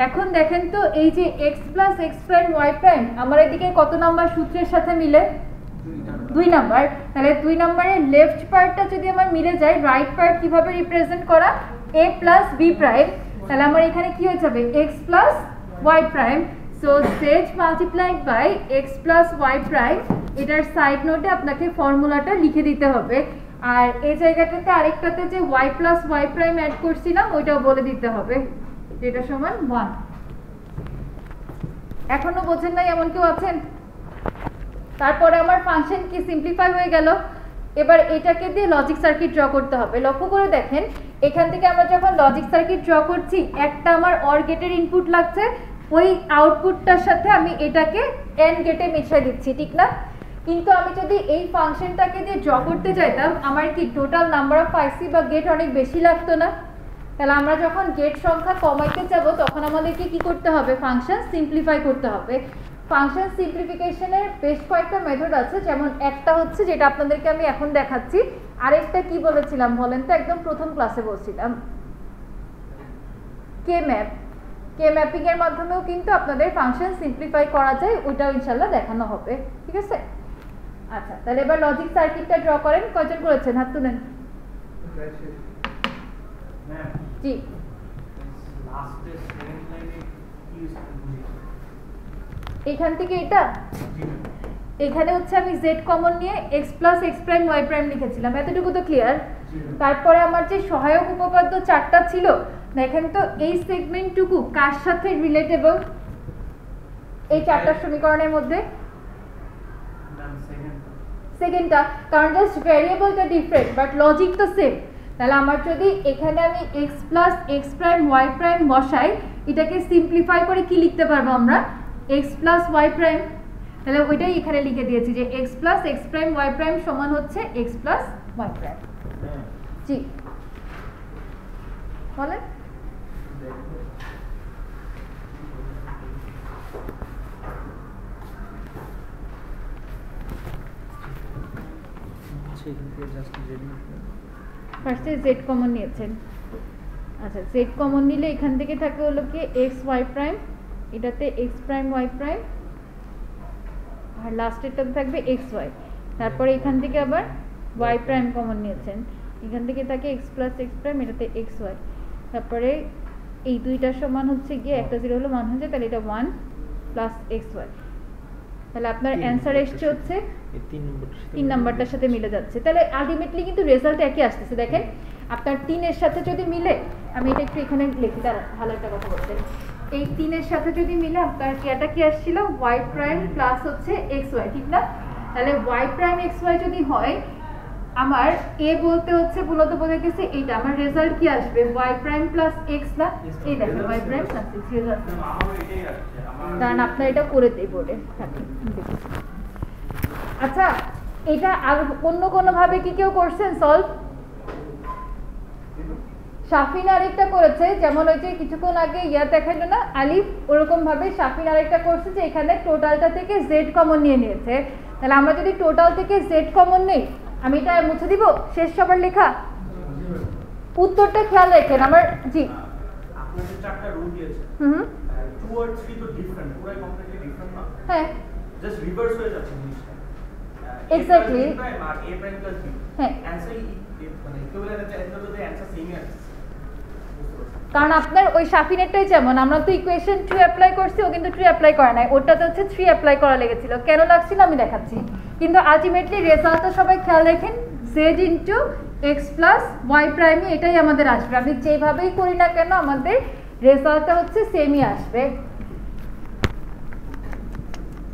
এখন দেখেন তো এই যে x plus x prime y prime আমার এদিকে কত নাম্বার সূত্রের সাথে মিলে 2 নাম্বার তাহলে 2 নাম্বারের লেফট পার্টটা যদি আমার মিলে যায় রাইট পার্ট কিভাবে রিপ্রেজেন্ট করা a plus b prime তাহলে আমার এখানে কি হয়ে যাবে x plus y prime so z multiplied by x plus y prime এটার সাইড নোটে আপনাকে ফর্মুলাটা লিখে দিতে হবে আর এই জায়গাটাতে আরেকটাতে যে y plus y prime add করছিলাম ওইটাও বলে দিতে হবে যেটা সমান 1 এখনো বোঝেন নাই এমন কেউ আছেন তারপরে আমার ফাংশন কি সিম্পলিফাই হয়ে গেল এবার এটাকে দিয়ে লজিক সার্কিট ড্র করতে হবে লক্ষ্য করে দেখেন এখান থেকে আমরা যখন লজিক সার্কিট ড্র করছি একটা আমার অর গেটের ইনপুট লাগছে ওই আউটপুটটার সাথে আমি এটাকে এন্ড গেটে মিশিয়ে দিচ্ছি, ঠিক না? কিন্তু আমি যদি এই ফাংশনটাকে দিয়ে ড্র করতে চাইতাম, আমার কি টোটাল নাম্বার অফ আইসি বা গেট অনেক বেশি লাগতো না? তাহলে আমরা যখন গেট সংখ্যা কমাইতে যাব তখন আমাদেরকে কি করতে হবে? ফাংশন সিম্পলিফাই করতে হবে। ফাংশন সিম্পলিফিকেশনের বেশ কয়েকটা মেথড আছে, যেমন একটা হচ্ছে যেটা আপনাদেরকে আমি এখন দেখাচ্ছি, আরেকটা কি বলেছিলাম বলেন তো, একদম প্রথম ক্লাসে বলছিলাম কে ম্যাপ। কে ম্যাপিং এর মাধ্যমেও কিন্তু আপনাদের ফাংশন সিম্পলিফাই করা যায়, ওইটাও ইনশাআল্লাহ দেখানো হবে, ঠিক আছে? আচ্ছা, তাহলে এবার লজিক সার্কিটটা ড্র করেন। কয়জন করেছেন? হাত তুলেন। ম্যাম জি, লাস্টের সেকেন্ড লাইনে কি ইউজ করব? এখান থেকে এটা এখানে হচ্ছে আমি z কমন নিয়ে x plus x prime y prime লিখেছিলাম, এতটুকু তো ক্লিয়ার? তারপরে আমার যে সহায়ক উপপাদ্য চারটা ছিল, দেখেন তো এই সেগমেন্টটুকু কার সাথে রিলেটেবল এই চারটা সমীকরণের মধ্যে? ম্যাম সেকেন্ডটা, কারণ জাস্ট ভ্যারিয়েবলটা ডিফারেন্ট বাট লজিক তো সেম। তাহলে আমার যদি এখানে আমি x plus x prime y prime বসাই, এটাকে সিম্পলিফাই করে কি লিখতে পারবো আমরা? x plus y prime. তাহলে ওইটাই এখানে লিখে দিয়েছি যে x plus x prime y prime সমান হচ্ছে x প্লাস y প্রাইম। জি বলেন। ফার্স্টে z কমন নিয়েছেন। আচ্ছা, z কমন নিলে এখান থেকে থাকে হলো কি x y প্রাইম, এটাতে x প্রাইম y প্রাইম, আর লাস্টেরটাতে থাকবে x y। তারপরে এখান থেকে আবার y প্রাইম কমন নিয়েছেন, এখান থেকে থাকে x প্লাস x প্রাইম, এটাতে x y। তারপরে এই দুইটার সমান হচ্ছে গিয়ে একটা 0 হলো 1 হয়ে যায়, তাহলে এটা 1 প্লাস x y। তাহলে আপনার অ্যান্সার এসছে হচ্ছে 3 নাম্বারটার সাথে মিলে যাচ্ছে। তাহলে আলটিমেটলি কিন্তু রেজাল্ট একই আসতেছে। দেখেন আপনার 3 এর সাথে যদি মিলে, আমি এটা একটু এখানে লিখি, তারা ভালো একটা কথা বলছেন, এই 3 এর সাথে যদি মিলে আপনার এটা কি আসছিল y প্রাইম প্লাস হচ্ছে xy, ঠিক না? তাহলে y প্রাইম xy যদি হয়, আমার a বলতে হচ্ছে মূলত বোঝাইতেছে এইটা, আমার রেজাল্ট কি আসবে? y প্রাইম প্লাস x না? এই দেখেন y prime plus x result. আমার এটাই আসছে, আমার কারণ আপনার এটা করে দেই বোর্ডে। আচ্ছা, এটা আর অন্য কোনো ভাবে কি কেউ করছেন সলভ? শাফিন আরেকটা করেছে, যেমন ওই যে কিছুক্ষণ আগে ইয়া দেখাইলো না আলিফ, ওরকম ভাবে শাফিন আরেকটা করছে যে এখানে টোটালটা থেকে z কমন নিয়ে নিয়েছে। তাহলে আমরা যদি টোটাল থেকে z কমন নেই, আমি এটা মুছে দিব শেষ সবার লেখা। উত্তরটা খেয়াল রাখেন আমার। জি, আপনার যে চারটা রুল দিয়েছে, 2 আর 3 তো ডিফারেন্ট, পুরো কমপ্লিটলি ডিফারেন্ট না? হ্যাঁ জাস্ট রিভার্স হয়ে যাচ্ছে জিনিসটা। Exactly. a প্রাইম আর a প্রাইম প্লাস b, হ্যাঁ, অ্যানসার মানে ইকুইভ্যালেন্ট অ্যান্সার তো অ্যানসার সেমই আসছে। কারণ আপনার ওই শাফিনেরটাই যেমন, আমরা তো ইকুয়েশন 2 অ্যাপ্লাই করছি, ও কিন্তু 3 অ্যাপ্লাই করে নাই, ওটাতে হচ্ছে 3 অ্যাপ্লাই করা লেগেছিল। কেন লাগছিল আমি দেখাচ্ছি, কিন্তু আলটিমেটলি রেজাল্টটা সবাই খেয়াল রাখেন, z into x plus y prime, এটাই আমাদের আসবে। আমি যেভাবেই করি না কেন আমাদের রেজাল্টটা হচ্ছে সেমই আসবে।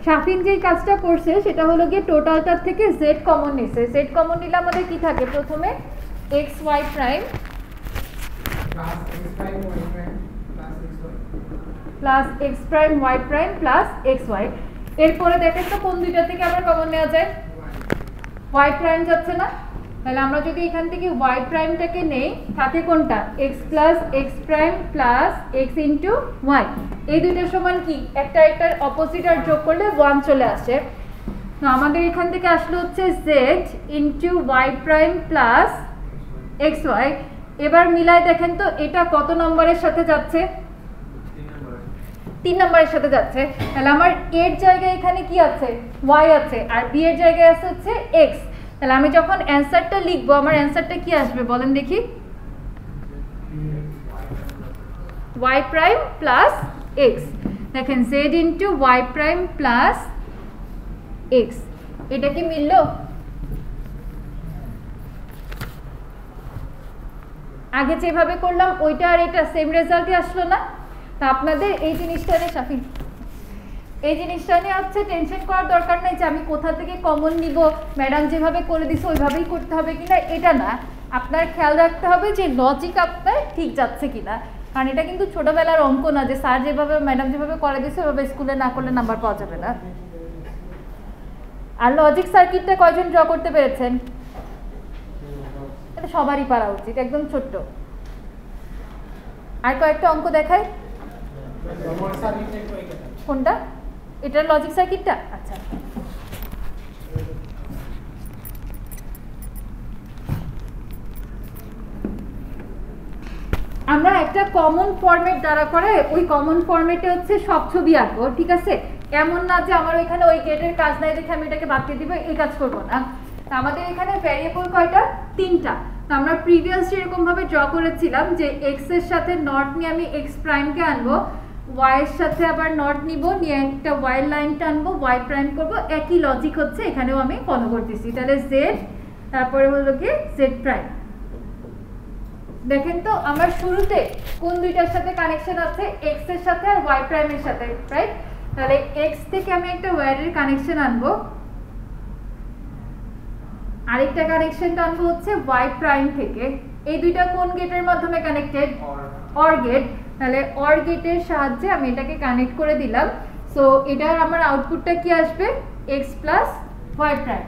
শাফিন যেই কাজটা করছে সেটা হলো গিয়ে টোটালটার থেকে z কমন নিছে। z কমন নিলে আমাদের কি থাকে? প্রথমে x y prime plus x prime y prime plus x y। এরপরে দেখেন তো কোন দুইটা থেকে আমরা কমন নেওয়া যায়? y প্রাইম যাচ্ছে না? তাহলে আমরা যদি এখান থেকে y প্রাইমটাকে নেই, থাকে কোনটা? x plus x prime plus x into y। এই দুইটার সমান কি? একটা একটার অপোজিট আর যোগ করলে 1 চলে আসে। তো আমাদের এখান থেকে আসলো হচ্ছে z into y prime plus xy। এবার মিলাই দেখেন তো এটা কত নম্বরের সাথে যাচ্ছে? 3 নম্বরের সাথে যাচ্ছে। তাহলে আমার এর জায়গায় এখানে কি আছে? y আছে, আর b এর জায়গায় আছে হচ্ছে x। তাহলে আমি যখন অ্যানসারটা লিখবো, আমার অ্যানসারটা কি আসবে বলেন দেখি? y prime plus x। দেখেন z into y prime plus x, এটা কি মিললো? আগে যেভাবে করলাম ওইটা আর এটা সেম রেজাল্টই আসলো না? তা আপনাদের এই জিনিসটা নিয়ে শাফিন, এই জিনিসটা নিয়ে হচ্ছে টেনশন করার দরকার নেই যে আমি কোথা থেকে কমন নিব, ম্যাডাম যেভাবে করে দিছে ওইভাবেই করতে হবে কিনা, এটা না। আপনার খেয়াল রাখতে হবে যে লজিক আপনার ঠিক যাচ্ছে কিনা। কারণ এটা কিন্তু ছোটবেলার অঙ্ক না যে স্যার যেভাবে ম্যাডাম যেভাবে করে দিচ্ছে ওভাবে স্কুলে না করলে নাম্বার পাওয়া যাবে না। আর লজিক সার্কিটটা কয়জন ড্র করতে পেরেছেন? এটা সবারই পারা উচিত, একদম ছোট্ট। আর কয়েকটা অঙ্ক দেখায়। কোনটা? এটার লজিক সার্কিটটা? আচ্ছা, আমরা একটা কমন ফরম্যাট দ্বারা করে ওই কমন ফরম্যাটে হচ্ছে সব ছবি আঁকবো, ঠিক আছে? এমন না যে আমার ওইখানে ওই গেটের কাজ নাই দেখে আমি এটাকে বাদ দিয়ে দিব, এই কাজ করবো না। আমাদের এখানে ভ্যারিয়েবল কয়টা? 3টা। তো আমরা প্রিভিয়াস এরকম ভাবে ড্র করেছিলাম যে এক্স এর সাথে নট নিয়ে আমি এক্স প্রাইমকে আনবো, ওয়াই এর সাথে আবার নট নিব, নিয়ে একটা ওয়াই লাইন টানবো, ওয়াই প্রাইম করবো। একই লজিক হচ্ছে এখানেও আমি ফলো করতেছি। তাহলে জেড, তারপরে হলো কি জেড প্রাইম। দেখেন তো আমার শুরুতে কোন দুইটার সাথে কানেকশন আছে? এক্স এর সাথে আর ওয়াই প্রাইমের সাথে, রাইট? তাহলে এক্স থেকে আমি একটা ওয়াই এর কানেকশন আনবো, আরেকটা কানেকশন আনবো হচ্ছে ওয়াই প্রাইম থেকে। এই দুইটা কোন গেটের মাধ্যমে কানেক্টেড? Or gate. তাহলে অর গেটের সাহায্যে আমি এটাকে কানেক্ট করে দিলাম। সো এটার আমার আউটপুটটা কি আসবে? X plus Y prime.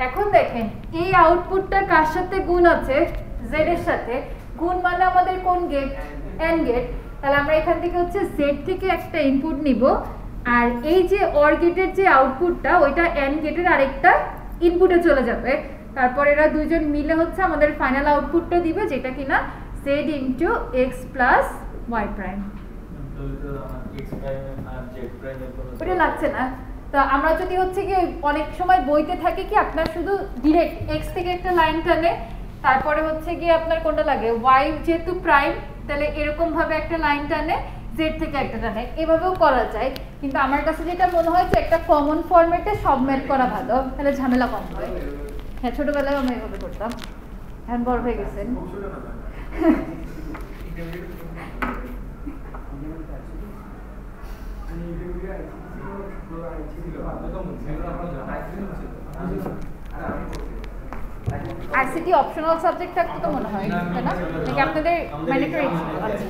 এখন দেখেন এই আউটপুটটা কার সাথে গুণ আছে? জেড এর সাথে। গুণ মানে আমাদের কোন গেট? And gate. তাহলে আমরা এখান থেকে হচ্ছে জেড থেকে একটা ইনপুট নিব, আর এই যে অর গেটের যে আউটপুটটা ওইটা এন্ড গেটের আরেকটা ইনপুটে চলে যাবে। তারপর এরা দুইজন মিলে হচ্ছে আমাদের ফাইনাল আউটপুটটা দিবে, যেটা কিনা Z into X plus Y prime. ওটা লাগছে না। তো আমরা যদি হচ্ছে কি অনেক সময় বইতে থাকে কি আপনার শুধু ডিরেক্ট এক্স থেকে একটা লাইন টানে, তারপরে হচ্ছে কি আপনার কোনটা লাগে? ওয়াই যেহেতু প্রাইম, তাহলে এরকম ভাবে একটা লাইন টানে, জেড থেকে একটা টানে, এভাবেও করা যায়। কিন্তু আমার কাছে যেটা মনে হয় যে একটা কমন ফরম্যাটে সব ম্যাথ করা ভালো, তাহলে ঝামেলা কম হয়। হ্যাঁ, ছোটবেলায় আমি এভাবে করতাম, এখন বড় হয়ে গেছেন। আইসিটি অপশনাল সাবজেক্ট থাকতো তো মনে হয়, তাই না? নাকি আপনাদের ম্যান্ডেটরি? আচ্ছা,